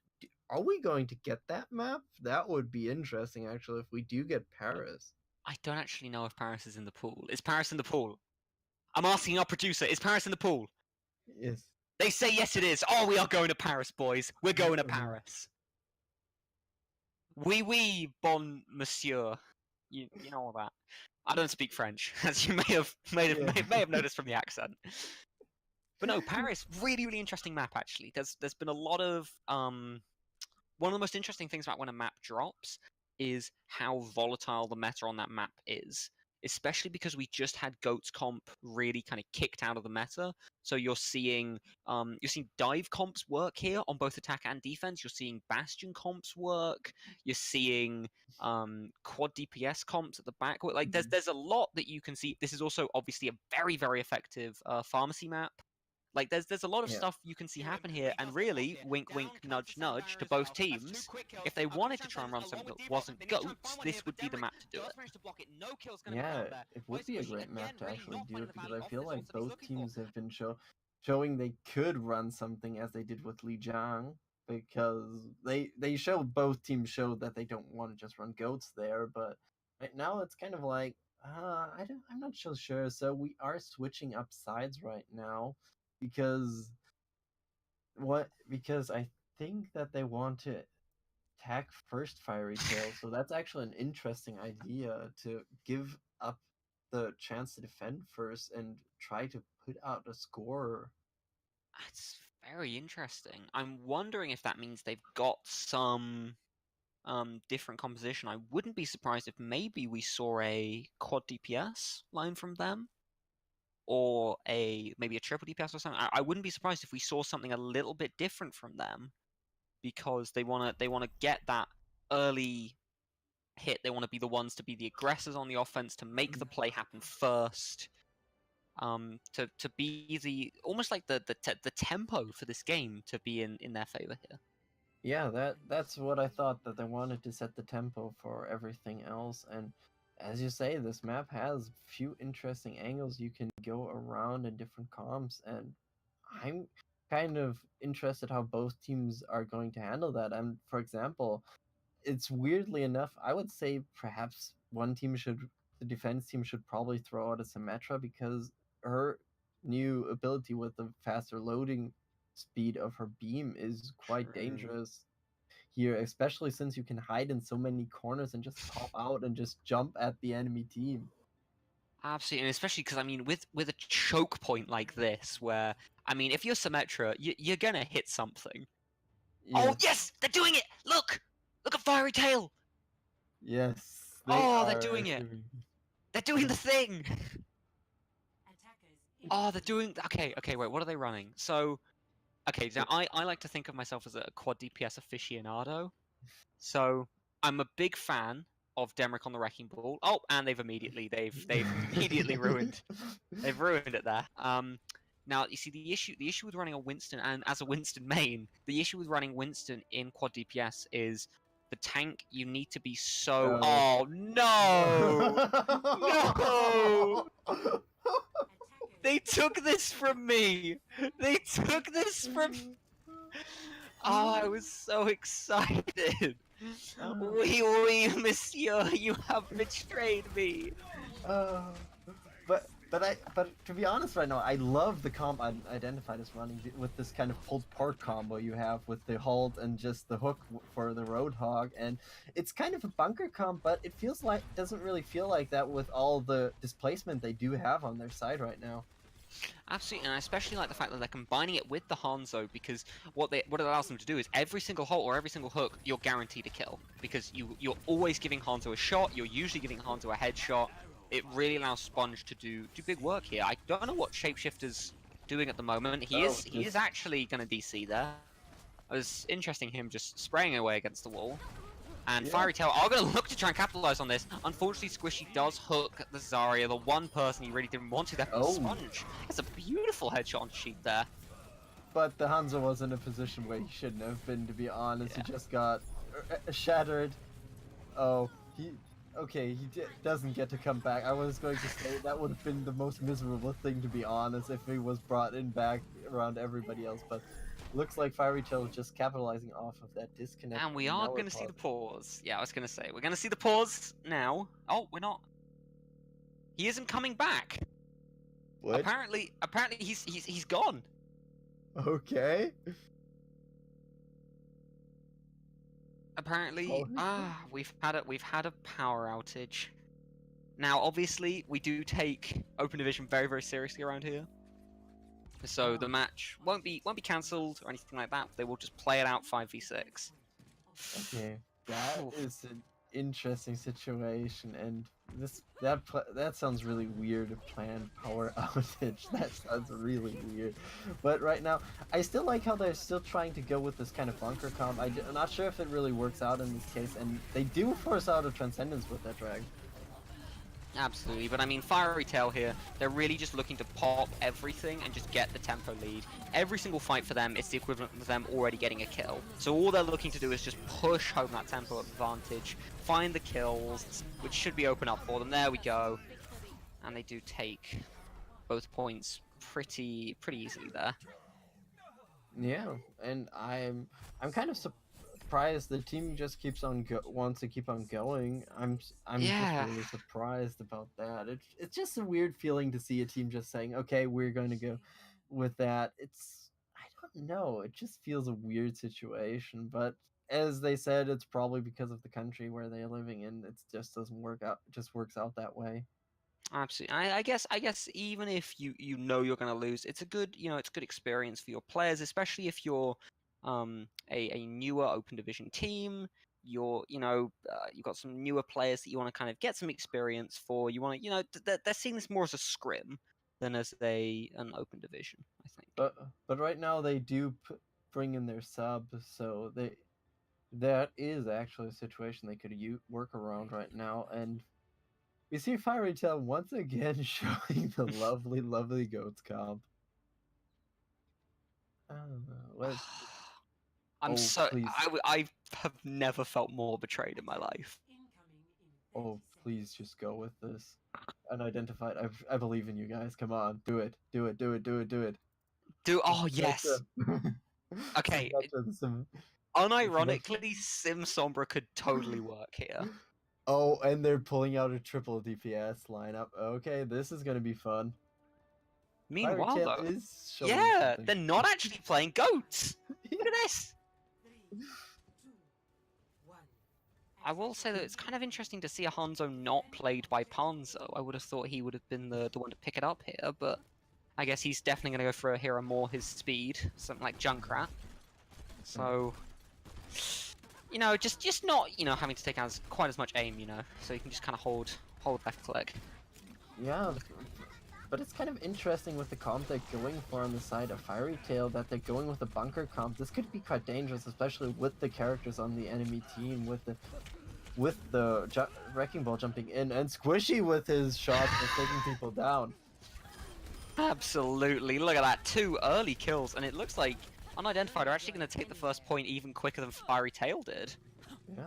are we going to get that map? That would be interesting, actually, if we do get Paris. I don't actually know if Paris is in the pool. Is Paris in the pool? I'm asking our producer, is Paris in the pool? Yes. They say yes it is. Oh, we are going to Paris, boys. We're going to Paris. Oui, bon monsieur. You know all that. I don't speak French, as you may have noticed from the accent. But no, Paris, really, really interesting map, actually. There's been a lot of... one of the most interesting things about when a map drops is how volatile the meta on that map is. Especially because we just had Goats comp really kind of kicked out of the meta. So you're seeing dive comps work here on both attack and defense. You're seeing Bastion comps work. You're seeing quad DPS comps at the back. Like there's a lot that you can see. This is also obviously a very, very effective pharmacy map. Like there's a lot of Yeah. stuff you can see happen here, and really, wink wink, nudge nudge to both teams. If they wanted to try and run something that wasn't goats, this would be the map to do it. Yeah, it would be a great map to actually do it because I feel like both teams have been showing they could run something as they did with Lijiang, because both teams showed that they don't want to just run goats there, but right now it's kind of like I'm not so sure. So we are switching up sides right now because because I think that they want to attack first Fiery Tail, so that's actually an interesting idea to give up the chance to defend first and try to put out a score. That's very interesting. I'm wondering if that means they've got some different composition. I wouldn't be surprised if maybe we saw a quad DPS line from them, or maybe a triple DPS or something. I wouldn't be surprised if we saw something a little bit different from them, because they wanna get that early hit. They want to be the ones to be the aggressors on the offense, to make the play happen first. To be almost like the tempo for this game to be in their favor here. Yeah, that's what I thought, that they wanted to set the tempo for everything else. And as you say, this map has few interesting angles you can go around in different comps, and I'm kind of interested how both teams are going to handle that. And for example, it's weirdly enough, I would say perhaps the defense team should probably throw out a Symmetra, because her new ability with the faster loading speed of her beam is quite True. dangerous here, especially since you can hide in so many corners and just pop out and just jump at the enemy team. Absolutely, and especially because I mean, with a choke point like this, where I mean, if you're Symmetra, you're gonna hit something. Oh Yes. yes, they're doing it! Look at Fiery Tail. Yes. They're doing it. They're doing the thing. Oh, they're doing. Okay, wait. What are they running? So, okay, now I like to think of myself as a quad DPS aficionado. So I'm a big fan of Demrick on the Wrecking Ball. Oh, and they've immediately ruined. They've ruined it there. Now you see the issue with running a Winston, and as a Winston main, the issue with running Winston in quad DPS is the tank. You need to be so. Oh no! No! They took this from me. They took this from. Oh, I was so excited. Oui, monsieur, you have betrayed me. But to be honest, right now, I love the comp I identified as running with this kind of pulled pork combo you have with the hold and just the hook for the Roadhog, and it's kind of a bunker comp, but it doesn't really feel like that with all the displacement they do have on their side right now. Absolutely, and I especially like the fact that they're combining it with the Hanzo, because what it allows them to do is every single hold or every single hook, you're guaranteed a kill, because you're always giving Hanzo a shot. You're usually giving Hanzo a headshot. It really allows Sponge to do big work here. I don't know what Shapeshifter's doing at the moment. He is actually going to DC there. It was interesting him just spraying away against the wall. And Fiery Tail are going to look to try and capitalize on this. Unfortunately, Squishy does hook the Zarya, the one person he really didn't want to. That Sponge. It's a beautiful headshot on Sheep there. But the Hanzo was in a position where he shouldn't have been, to be honest. He just got shattered. Oh, he doesn't get to come back. I was going to say that would have been the most miserable thing, to be honest, if he was brought in back around everybody else. But looks like Fiery Tail is just capitalizing off of that disconnect. And we are going to see the pause. Yeah, I was going to say, we're going to see the pause now. Oh, we're not. He isn't coming back. What? Apparently he's gone. Okay. Apparently, we've had a power outage. Now, obviously, we do take Open Division very, very seriously around here. So the match won't be cancelled or anything like that. They will just play it out 5v6. Okay, that is an interesting situation, and that sounds really weird. A planned power outage. That sounds really weird. But right now, I still like how they're still trying to go with this kind of bunker comp. I'm not sure if it really works out in this case, and they do force out a Transcendence with that drag. Absolutely, but I mean, Fiery Tail here, they're really just looking to pop everything and just get the tempo lead. Every single fight for them is the equivalent of them already getting a kill. So all they're looking to do is just push home that tempo advantage, find the kills, which should be open up for them. There we go. And they do take both points pretty easily there. Yeah, and I'm kind of surprised the team just keeps on wants to keep on going. I'm Yeah. just really surprised about that. It's just a weird feeling to see a team just saying, "Okay, we're going to go with that." I don't know. It just feels a weird situation, but as they said, it's probably because of the country where they're living in. It just doesn't work out. It just works out that way. Absolutely. I guess even if you know you're going to lose, it's a good, it's good experience for your players, especially if you're a newer open division team. You've got some newer players that you want to kind of get some experience for. You want to, they're seeing this more as a scrim than as an open division, I think. But right now they do bring in their sub, so that is actually a situation they could work around right now. And we see Fiery Tail once again showing the lovely, lovely goats comp. I don't know. I'm Oh, so please. I have never felt more betrayed in my life. Oh, please just go with this. Unidentified. I believe in you guys. Come on, do it. Do it. Do it. Do it. Do it. Oh yes. Okay. Unironically, Sim Sombra could totally work here. Oh, and they're pulling out a triple DPS lineup. Okay, this is gonna be fun. Meanwhile, though, is showing yeah, something. they're not actually playing goats. Look at this. I will say that it's kind of interesting to see a Hanzo not played by Panzo. I would have thought he would have been the one to pick it up here, but I guess he's definitely going to go for a hero more his speed, something like Junkrat. So, just not, having to take out quite as much aim, so you can just kind of hold left click. Yeah, but it's kind of interesting with the comp they're going for on the side of Fiery Tail that they're going with the bunker comp. This could be quite dangerous, especially with the characters on the enemy team, with the Wrecking Ball jumping in, and Squishy with his shots for taking people down. Absolutely, look at that, 2 early kills, and it looks like Unidentified are actually going to take the first point even quicker than Fiery Tail did. Yeah.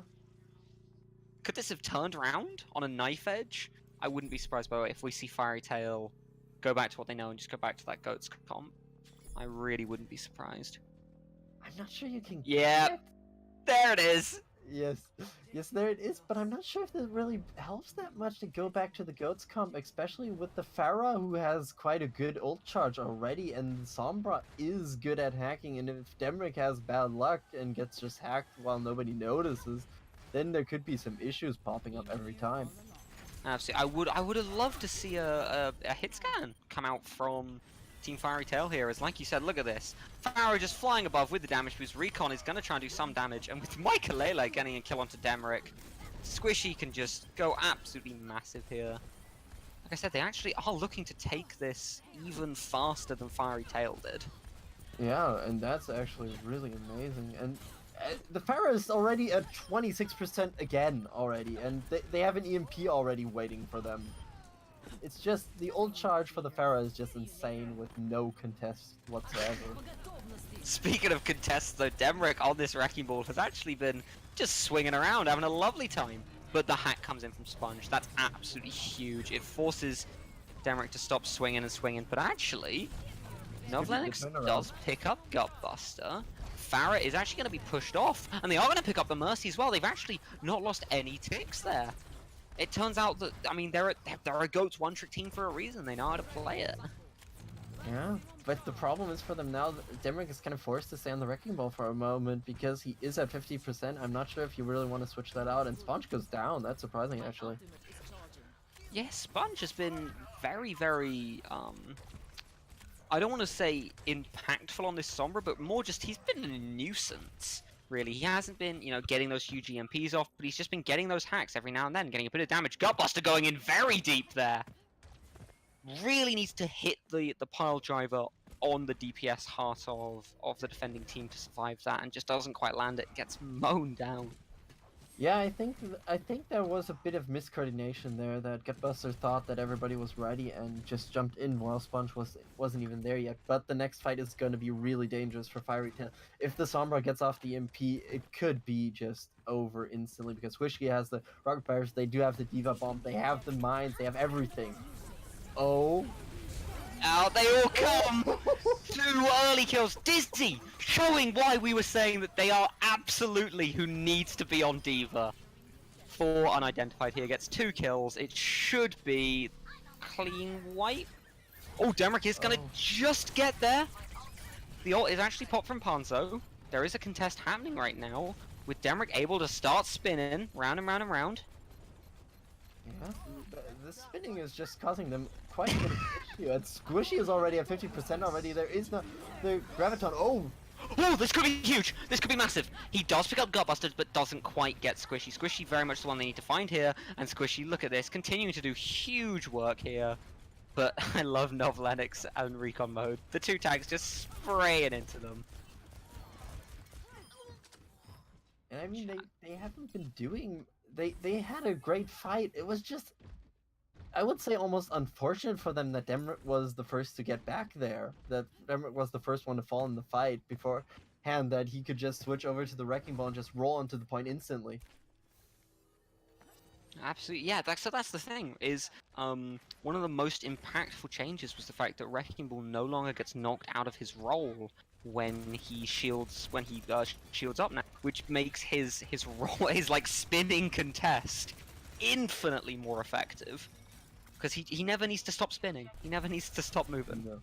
Could this have turned around on a knife edge? I wouldn't be surprised by it if we see Fiery Tail go back to what they know and just go back to that goats comp. I really wouldn't be surprised. I'm not sure you can. Yeah, there it is. Yes, there it is, but I'm not sure if it really helps that much to go back to the goats comp, especially with the Pharah, who has quite a good ult charge already, and Sombra is good at hacking, and if Demrick has bad luck and gets just hacked while nobody notices, then there could be some issues popping up every time. Absolutely, I would have loved to see a hit scan come out from Team Fiery Tail here, as like you said, look at this. Pharah just flying above with the damage boost. Recon is going to try and do some damage, and with Michaelele getting a kill onto Demrick, Squishy can just go absolutely massive here. Like I said, they actually are looking to take this even faster than Fiery Tail did. Yeah, and that's actually really amazing. And the Pharah is already at 26% again already, and they have an EMP already waiting for them. It's just, the ult charge for the Pharah is just insane with no contest whatsoever. Speaking of contests though, Demrick on this Wrecking Ball has actually been just swinging around, having a lovely time. But the hack comes in from Sponge. That's absolutely huge. It forces Demrick to stop swinging and swinging, but actually, Novlenix does pick up Gutbuster. Pharah is actually going to be pushed off, and they are going to pick up the Mercy as well. They've actually not lost any ticks there. It turns out that, I mean, they're a GOATS one-trick team for a reason. They know how to play it. Yeah, but the problem is for them now, Demrick is kind of forced to stay on the Wrecking Ball for a moment because he is at 50%. I'm not sure if you really want to switch that out, and Sponge goes down. That's surprising, actually. Yeah, Sponge has been very, very, I don't want to say impactful on this Sombra, but more just he's been a nuisance. Really, he hasn't been, getting those huge EMPs off, but he's just been getting those hacks every now and then, getting a bit of damage. Gutbuster going in very deep there. Really needs to hit the pile driver on the DPS heart of the defending team to survive that, and just doesn't quite land it. Gets mown down. Yeah, I think there was a bit of miscoordination there. That Gutbuster thought that everybody was ready and just jumped in while Sponge wasn't even there yet. But the next fight is going to be really dangerous for Fiery Tail. If the Sombra gets off the MP, it could be just over instantly because Whisky has the Rocket Fires. They do have the Diva Bomb. They have the mines. They have everything. Oh. Out they all come! 2 early kills. Dizzy showing why we were saying that they are absolutely who needs to be on Diva. 4 unidentified here, gets 2 kills. It should be clean wipe. Oh, Demrick is gonna just get there. The ult is actually popped from Panzo. There is a contest happening right now with Demrick able to start spinning round and round and round. Yeah, the spinning is just causing them quite a bit of issue. And Squishy is already at 50% already. There is no the Graviton. Oh, Oh, this could be huge! This could be massive! He does pick up Gutbusters, but doesn't quite get Squishy. Squishy very much the one they need to find here, and Squishy, look at this, continuing to do huge work here. But I love Nov Lennox and Recon mode. The 2 tags just spraying into them. and I mean they haven't been doing. They had a great fight. It was just, I would say, almost unfortunate for them that Demrick was the first to get back there. That Demrick was the first one to fall in the fight beforehand. That he could just switch over to the Wrecking Ball and just roll onto the point instantly. Absolutely, yeah. So that's the thing. Is one of the most impactful changes was the fact that Wrecking Ball no longer gets knocked out of his role when he shields shields up now, which makes his role his like spinning contest infinitely more effective because he never needs to stop spinning. He never needs to stop moving. No.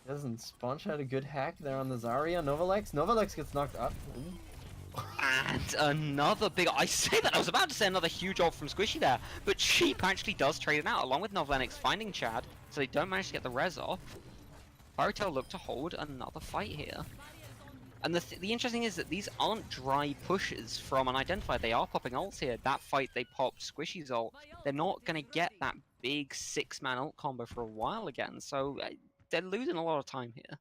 Doesn't Sponge had a good hack there on the Zarya? Novalex? Novalex gets knocked up. Ooh. And another big... I say that, I was about to say another huge ult from Squishy there, but Sheep actually does trade it out, along with Novlenix finding Chad, so they don't manage to get the res off. Fiery Tail look to hold another fight here. And the interesting is that these aren't dry pushes from unidentified, they are popping ults here. That fight they popped Squishy's ult, they're not going to get that big 6-man ult combo for a while again, so they're losing a lot of time here.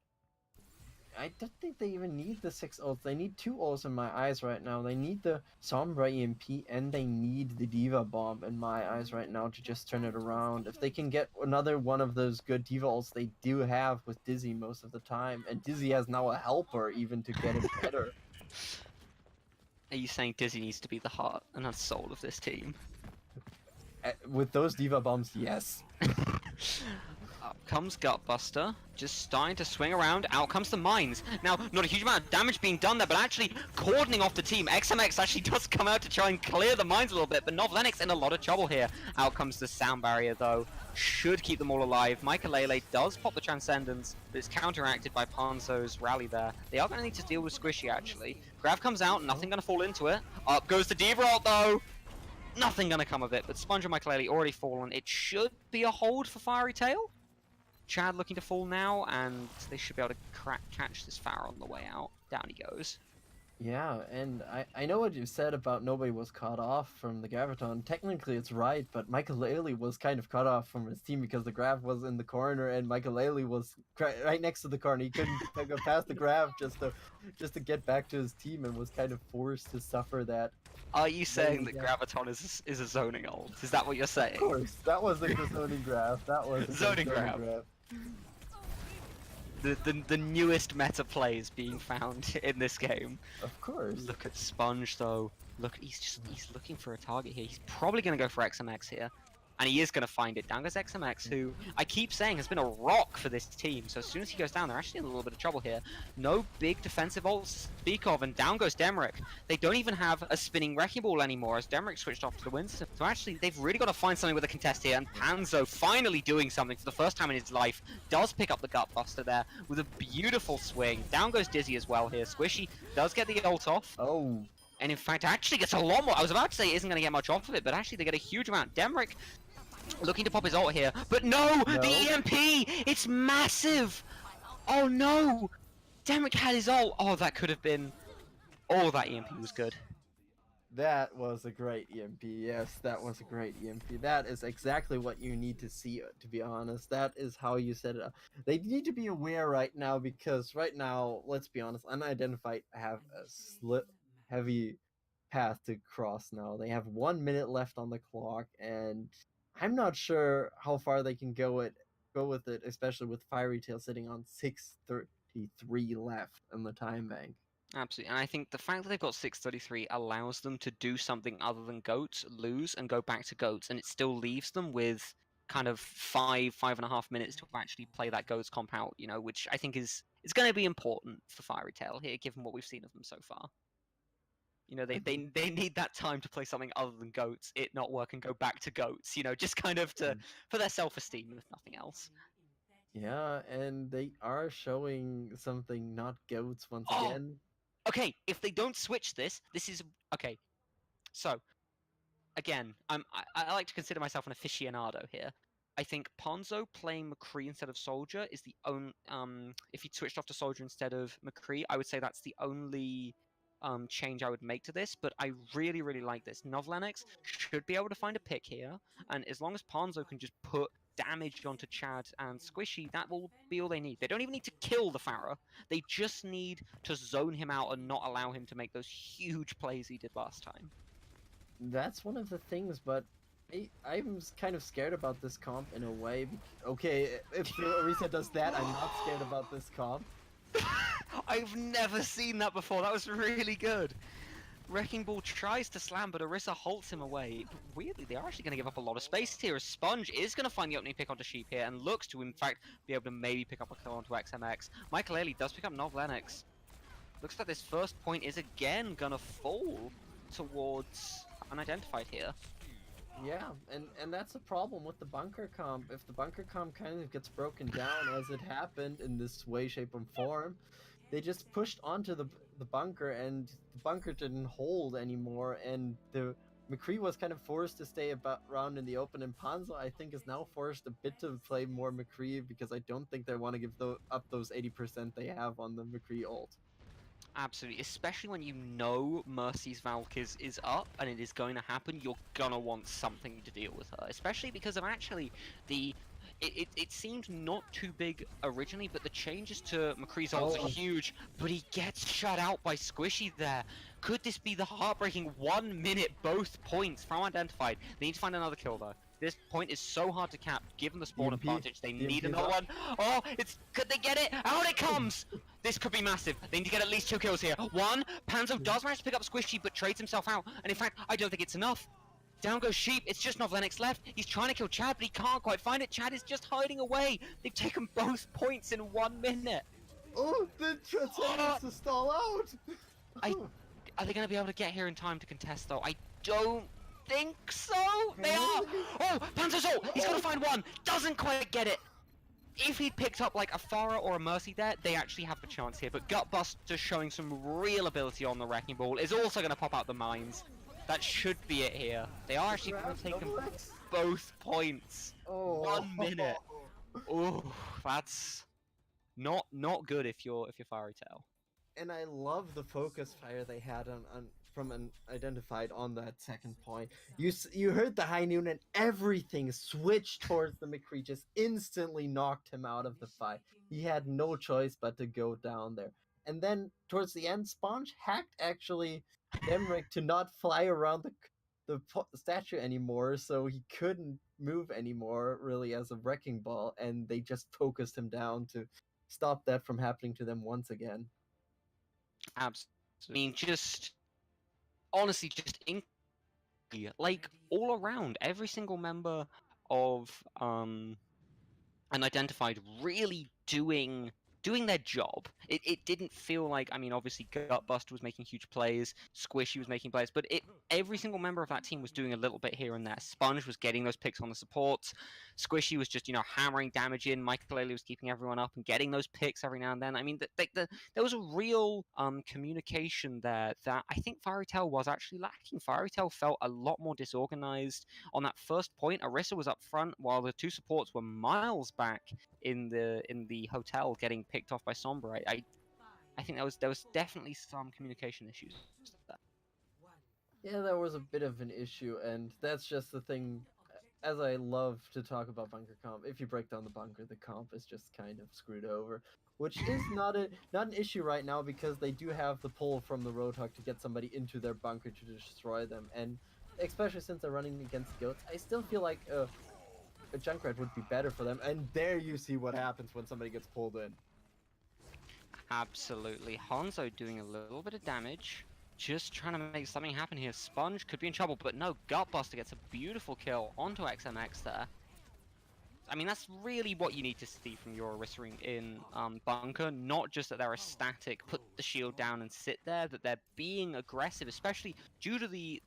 I don't think they even need the 6 ults. They need 2 ults in my eyes right now. They need the Sombra EMP and they need the Diva Bomb in my eyes right now to just turn it around. If they can get another one of those good Diva ults they do have with Dizzy most of the time, and Dizzy has now a helper even to get it better. Are you saying Dizzy needs to be the heart and the soul of this team? With those Diva Bombs, yes. Up comes Gutbuster, just starting to swing around. Out comes the mines. Now, not a huge amount of damage being done there, but actually cordoning off the team. XMX actually does come out to try and clear the mines a little bit, but Nov Lennox in a lot of trouble here. Out comes the sound barrier, though. Should keep them all alive. Michaelele does pop the Transcendence, but it's counteracted by Panzo's rally there. They are going to need to deal with Squishy, actually. Grav comes out, nothing going to fall into it. Up goes the Diva ult, though. Nothing going to come of it, but Sponge and Michaelele already fallen. It should be a hold for Fiery Tail. Chad looking to fall now, and they should be able to catch this Pharah on the way out. Down he goes. Yeah, and I know what you said about nobody was caught off from the Graviton. Technically, it's right, but Michaelele was kind of cut off from his team because the Grav was in the corner and Michaelele was right next to the corner. He couldn't go past the Grav just to get back to his team and was kind of forced to suffer that. Are you saying that Graviton is a zoning ult? Is that what you're saying? Of course, that was the zoning Grav. That was the zoning Grav. The newest meta plays being found in this game. Of course. Look at Sponge though. Look, he's looking for a target here. He's probably gonna go for XMX here. And he is going to find it. Down goes XMX, who I keep saying has been a rock for this team. So as soon as he goes down, they're actually in a little bit of trouble here. No big defensive ults to speak of, and down goes Demrick. They don't even have a spinning Wrecking Ball anymore, as Demrick switched off to the Winston. So actually, they've really got to find something with a contest here, and Panzo finally doing something for the first time in his life. Does pick up the Gutbuster there with a beautiful swing. Down goes Dizzy as well here. Squishy does get the ult off. Oh. And in fact, actually gets a lot more. I was about to say it isn't going to get much off of it, but actually they get a huge amount. Demrick looking to pop his ult here, but no! The EMP! It's massive! Oh no! Demrick had his ult! Oh, that could have been... Oh, that EMP was good. That was a great EMP, yes, that was a great EMP. That is exactly what you need to see, to be honest. That is how you set it up. They need to be aware right now, because right now, let's be honest, Unidentified have a heavy path to cross now. They have 1 minute left on the clock, and I'm not sure how far they can go with it, especially with Fairy Tail sitting on 6:33 left in the time bank. Absolutely, and I think the fact that they've got 6:33 allows them to do something other than goats, lose, and go back to goats, and it still leaves them with kind of 5.5 minutes to actually play that goats comp out, you know, which I think is going to be important for Fairy Tail here, given what we've seen of them so far. You know, they need that time to play something other than goats, it not work, and go back to goats, you know, just kind of to for their self-esteem, if nothing else. Yeah, and they are showing something not goats once Oh! again. Okay, if they don't switch this, this is okay. So, again, I like to consider myself an aficionado here. I think Ponzo playing McCree instead of Soldier is the only if he switched off to Soldier instead of McCree, I would say that's the only change I would make to this, but I really, really like this. Novlanix should be able to find a pick here, and as long as Ponzo can just put damage onto Chad and Squishy, that will be all they need. They don't even need to kill the Pharah, they just need to zone him out and not allow him to make those huge plays he did last time. That's one of the things, but I'm kind of scared about this comp in a way. Okay, if Orisa does that, I'm not scared about this comp. I've never seen that before. That was really good. Wrecking Ball tries to slam, but Orisa halts him away. But weirdly, they are actually going to give up a lot of space here. As Sponge is going to find the opening pick onto Sheep here and looks to, in fact, be able to maybe pick up a kill onto XMX. Michael Ailey does pick up Nov Lennox. Looks like this first point is again going to fall towards Unidentified here. Yeah, and that's a problem with the bunker comp. If the bunker comp kind of gets broken down as it happened in this way, shape, and form, they just pushed onto the bunker, and the bunker didn't hold anymore, and the McCree was kind of forced to stay around in the open, and Panzo, I think, is now forced a bit to play more McCree because I don't think they want to give up those 80% they have on the McCree ult. Absolutely, especially when you know Mercy's Valk is up and it is going to happen, you're gonna want something to deal with her. Especially because of actually it seemed not too big originally, but the changes to McCree's ult are huge, but he gets shut out by Squishy there. Could this be the heartbreaking 1 minute both points from Identified? They need to find another kill though. This point is so hard to cap, given the spawn advantage. They need another one. Oh, could they get it? Out it comes! This could be massive. They need to get at least 2 kills here. One, Panzo does manage to pick up Squishy, but trades himself out. And in fact, I don't think it's enough. Down goes Sheep. It's just Novlenix left. He's trying to kill Chad, but he can't quite find it. Chad is just hiding away. They've taken both points in 1 minute. Oh, the Chad has to stall out. Are they going to be able to get here in time to contest, though? I don't think so. They are. Oh, Panzo's ult. He's got to find one. Doesn't quite get it. If he'd picked up like a Pharah or a Mercy there, they actually have the chance here. But Gutbuster showing some real ability on the Wrecking Ball is also going to pop out the mines. That should be it here. They are actually going to take them both points. 1 minute. Oh, that's not good if you're Fairy Tail. And I love the focus fire they had on from an Identified on that second point. You heard the high noon and everything switched towards the McCree, just instantly knocked him out of the fight. He had no choice but to go down there. And then towards the end, Sponge hacked actually Emric to not fly around the statue anymore, so he couldn't move anymore really as a wrecking ball, and they just focused him down to stop that from happening to them once again. Absolutely. I mean, just honestly, just like all around, every single member of Unidentified really doing their job. It didn't feel like, I mean, obviously Gutbuster was making huge plays, Squishy was making plays, but every single member of that team was doing a little bit here and there. Sponge was getting those picks on the supports. Squishy was just, hammering damage in. Michael Ailey was keeping everyone up and getting those picks every now and then. I mean, there was a real communication there that I think Fairy Tail was actually lacking. Fairy Tail felt a lot more disorganized. On that first point, Orisa was up front while the 2 supports were miles back in the hotel getting picked off by Sombra. I think there was definitely some communication issues there. Yeah, there was a bit of an issue, and that's just the thing. as I love to talk about bunker comp, if you break down the bunker, the comp is just kind of screwed over, which is not an issue right now because they do have the pull from the Roadhog to get somebody into their bunker to destroy them, and especially since they're running against goats, I still feel like a Junkrat would be better for them. And there you see what happens when somebody gets pulled in. Absolutely. Hanzo doing a little bit of damage. Just trying to make something happen here. Sponge could be in trouble, but no, Gutbuster gets a beautiful kill onto XMX there. I mean, that's really what you need to see from your Orisa in Bunker, not just that they're a static, put the shield down and sit there, that they're being aggressive, especially due to the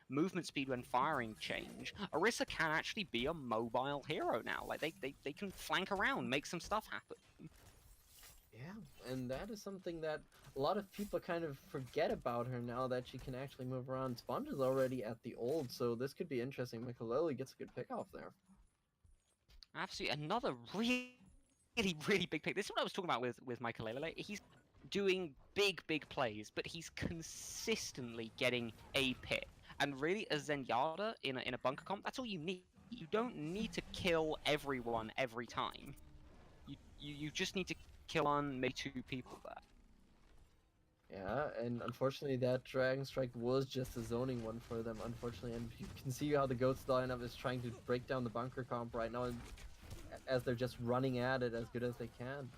movement speed when firing change. Orisa can actually be a mobile hero now. Like, they can flank around, make some stuff happen. Yeah, and that is something that a lot of people kind of forget about her now that she can actually move around. Sponge is already at the ult, so this could be interesting. Mikaleli gets a good pick off there. Absolutely, another really big pick. This is what I was talking about with Michael. He's doing big plays, but he's consistently getting a pick. And really, as Zenyatta in a bunker comp, that's all you need. You don't need to kill everyone every time. You just need to kill one, maybe two people there. Yeah, and unfortunately that Dragon Strike was just a zoning one for them, unfortunately, and you can see how the Goats lineup is trying to break down the bunker comp right now as they're just running at it as good as they can.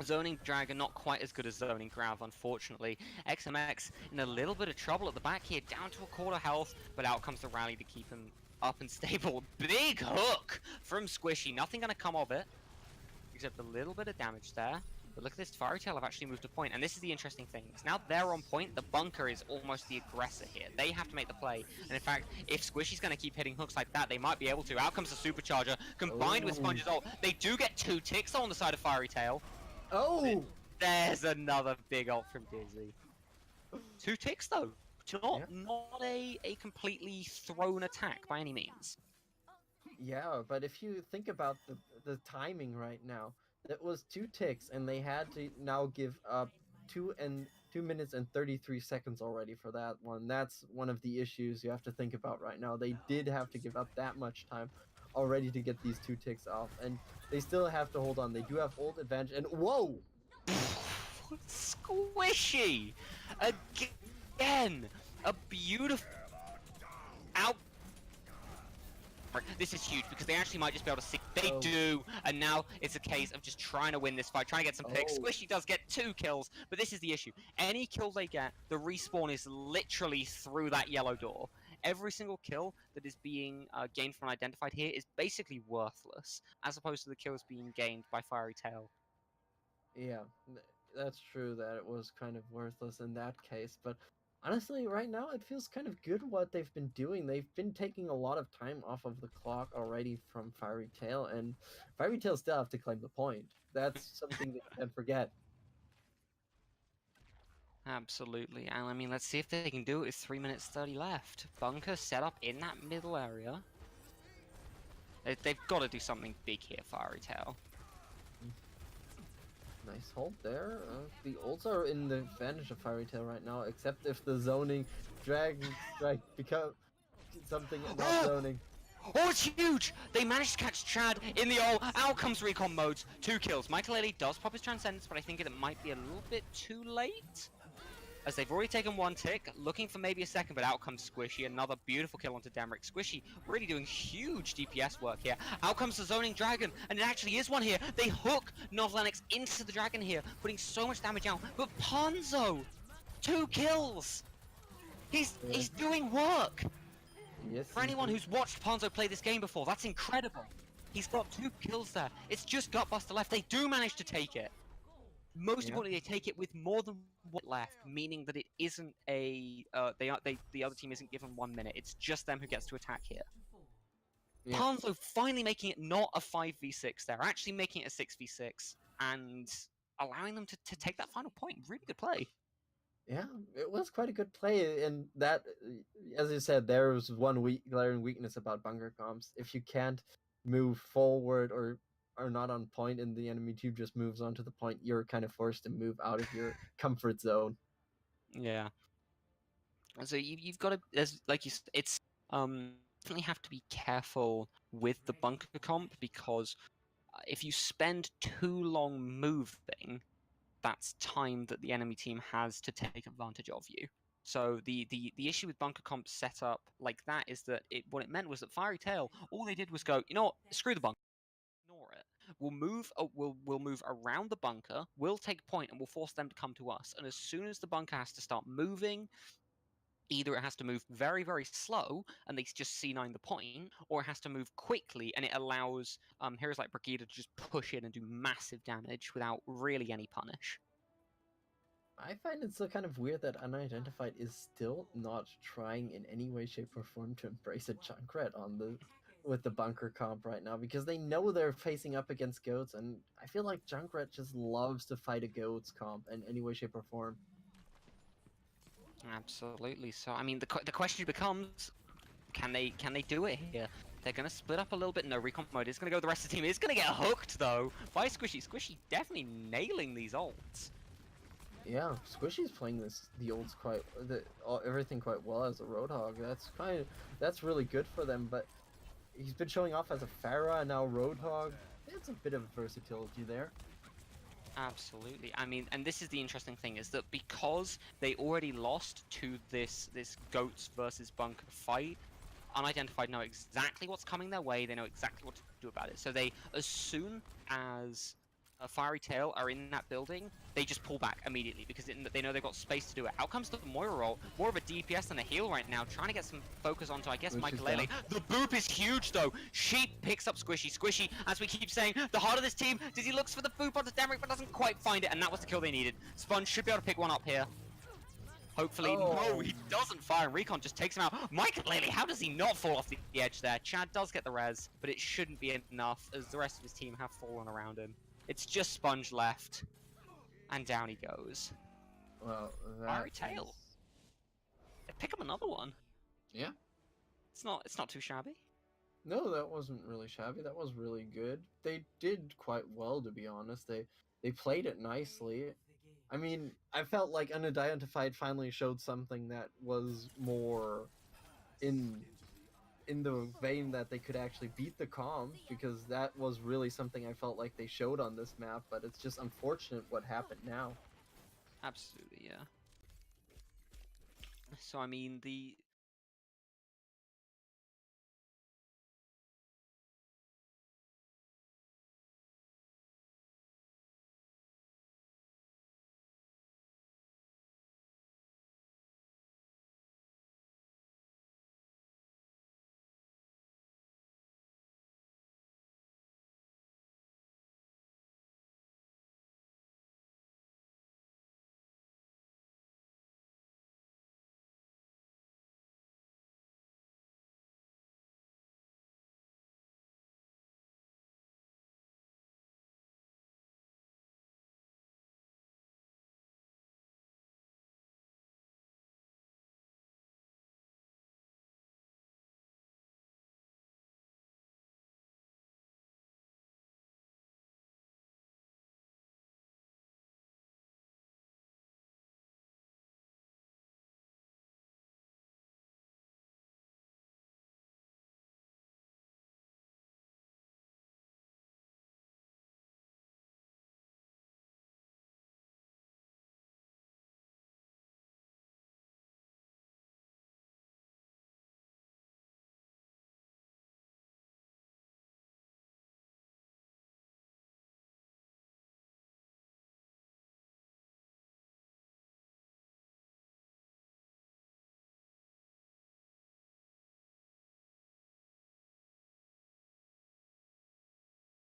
Zoning Dragon not quite as good as Zoning Grav, unfortunately. XMX in a little bit of trouble at the back here, down to a quarter health, but out comes the rally to keep him up and stable. Big hook from Squishy, nothing gonna come of it, except a little bit of damage there. But look at this, Fairy Tail have actually moved to point, and this is the interesting thing. Now they're on point, the bunker is almost the aggressor here. They have to make the play, and in fact, if Squishy's going to keep hitting hooks like that, they might be able to. Out comes the Supercharger, combined with Sponge's ult. They do get 2 ticks on the side of Fairy Tail. Oh! There's another big ult from Dizzy. 2 ticks though. Not a completely thrown attack by any means. Yeah, but if you think about the timing right now, it was 2 ticks, and they had to now give up 2 minutes and 33 seconds already for that one. That's one of the issues you have to think about right now. They did have to give up that much time already to get these 2 ticks off, and they still have to hold on. They do have ult advantage, and whoa! Squishy! Again! A beautiful out. This is huge because they actually might just be able to see. They do, and now it's a case of just trying to win this fight, trying to get some picks. Squishy does get 2 kills, but this is the issue. Any kill they get, the respawn is literally through that yellow door. Every single kill that is being gained from identified here is basically worthless, as opposed to the kills being gained by Fairy Tail. Yeah, that's true that it was kind of worthless in that case, but honestly, right now it feels kind of good what they've been doing. They've been taking a lot of time off of the clock already from Fairy Tail, and Fairy Tail still have to claim the point. That's something they can't forget. Absolutely, and I mean, let's see if they can do it with 3 minutes 30 left. Bunker set up in that middle area. They've got to do something big here, Fairy Tail. Nice hold there. The ults are in the advantage of Fairy Tail right now, except if the zoning Dragon Strike become something not zoning. Oh, it's huge! They managed to catch Chad in the ult. Out comes recon modes. 2 kills. Michael does pop his Transcendence, but I think it might be a little bit too late, as they've already taken 1 tick, looking for maybe a second, but out comes Squishy. Another beautiful kill onto Damrick. Squishy really doing huge DPS work here. Out comes the Zoning Dragon, and it actually is one here. They hook Novlanix into the Dragon here, putting so much damage out. But Ponzo, 2 kills! He's doing work! Yes. For anyone who's watched Ponzo play this game before, that's incredible. He's got 2 kills there. It's just Gutbuster left. They do manage to take it. Most importantly, they take it with more than 1 left, meaning that it isn't a the other team isn't given 1 minute. It's just them who gets to attack here. Yeah. Ponzo finally making it not a 5v6. They're actually making it a 6v6 and allowing them to take that final point. Really good play. Yeah, it was quite a good play, and that, as you said, there was one glaring weakness about bunker comps. If you can't move forward or are not on point and the enemy team just moves on to the point, you're kind of forced to move out of your comfort zone. Yeah. So you've got to, like you said, it's definitely have to be careful with the bunker comp because if you spend too long moving, that's time that the enemy team has to take advantage of you. So the issue with bunker comp setup like that is that what it meant was that Fiery Tail, all they did was go, you know what, screw the bunker, ignore it. We'll move around the bunker, we'll take point, and we'll force them to come to us. And as soon as the bunker has to start moving, either it has to move very, very slow and they just C9 the point, or it has to move quickly and it allows heroes like Brigida to just push in and do massive damage without really any punish. I find it still kind of weird that Unidentified is still not trying in any way, shape, or form to embrace a Junkrat on the with the bunker comp right now because they know they're facing up against goats, and I feel like Junkrat just loves to fight a goats comp in any way, shape, or form. Absolutely. So I mean, the question becomes, can they do it here? They're gonna split up a little bit. No recon mode. It's gonna go. The rest of the team is gonna get hooked though by Squishy. Squishy definitely nailing these ults. Yeah, Squishy's playing the ults everything quite well as a Roadhog. That's really good for them. But he's been showing off as a Pharah and now Roadhog. It's a bit of versatility there. Absolutely. I mean, and this is the interesting thing is that because they already lost to this goats versus bunker fight, Unidentified know exactly what's coming their way. They know exactly what to do about it. So they, as soon as a Fiery Tail are in that building, they just pull back immediately because they know they've got space to do it. Out comes the Moira roll, more of a DPS than a heal right now, trying to get some focus onto, I guess, Michaelele. The boop is huge though. She picks up Squishy. Squishy, as we keep saying, the heart of this team. Dizzy looks for the boop onto Damrick, but doesn't quite find it, and that was the kill they needed. Sponge should be able to pick one up here. Hopefully, no, he doesn't fire, and Recon just takes him out. Michaelele, how does he not fall off the edge there? Chad does get the res, but it shouldn't be enough, as the rest of his team have fallen around him. It's just Sponge left, and down he goes. Well, Fiery Tail. They pick up another one. Yeah. It's not too shabby. No, that wasn't really shabby. That was really good. They did quite well, to be honest. They played it nicely. I mean, I felt like Unidentified finally showed something that was more in the vein that they could actually beat the comp, because that was really something I felt like they showed on this map, but it's just unfortunate what happened now. Absolutely, yeah. So I mean, the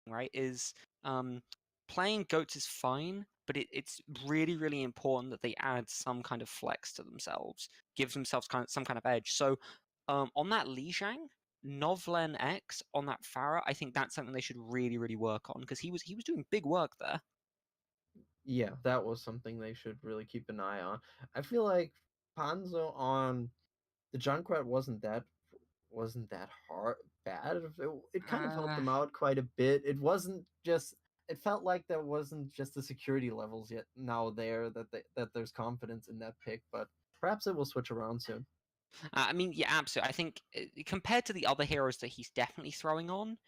right is playing goats is fine, but it's really, really important that they add some kind of flex to themselves, gives themselves some kind of edge. So on that Lijiang, Novlen X on that Pharah, I think that's something they should really, really work on, because he was doing big work there. Yeah, that was something they should really keep an eye on. I feel like Panzo on the Junkrat wasn't that hard bad. It kind of helped them out quite a bit. It wasn't just. It felt like there wasn't just the security levels yet now there that there's confidence in that pick, but perhaps it will switch around soon. I mean, yeah, absolutely. I think compared to the other heroes that he's definitely throwing on,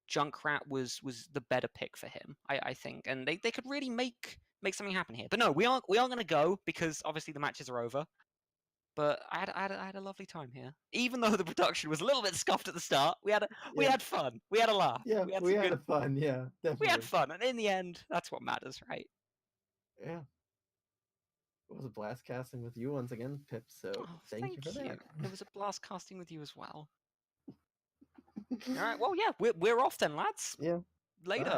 Junkrat was the better pick for him. I think, and they could really make something happen here. But no, we aren't going to go because obviously the matches are over. But I had a lovely time here, even though the production was a little bit scuffed at the start. We had fun. We had a laugh. Yeah, We had we some had good. fun. Yeah, We had definitely. fun, and in the end, that's what matters, right? Yeah. It was a blast casting with you once again, Pip. So Oh, thank you for that. It was a blast casting with you as well. All right. Well, yeah, we're off then, lads. Yeah. Later. Bye.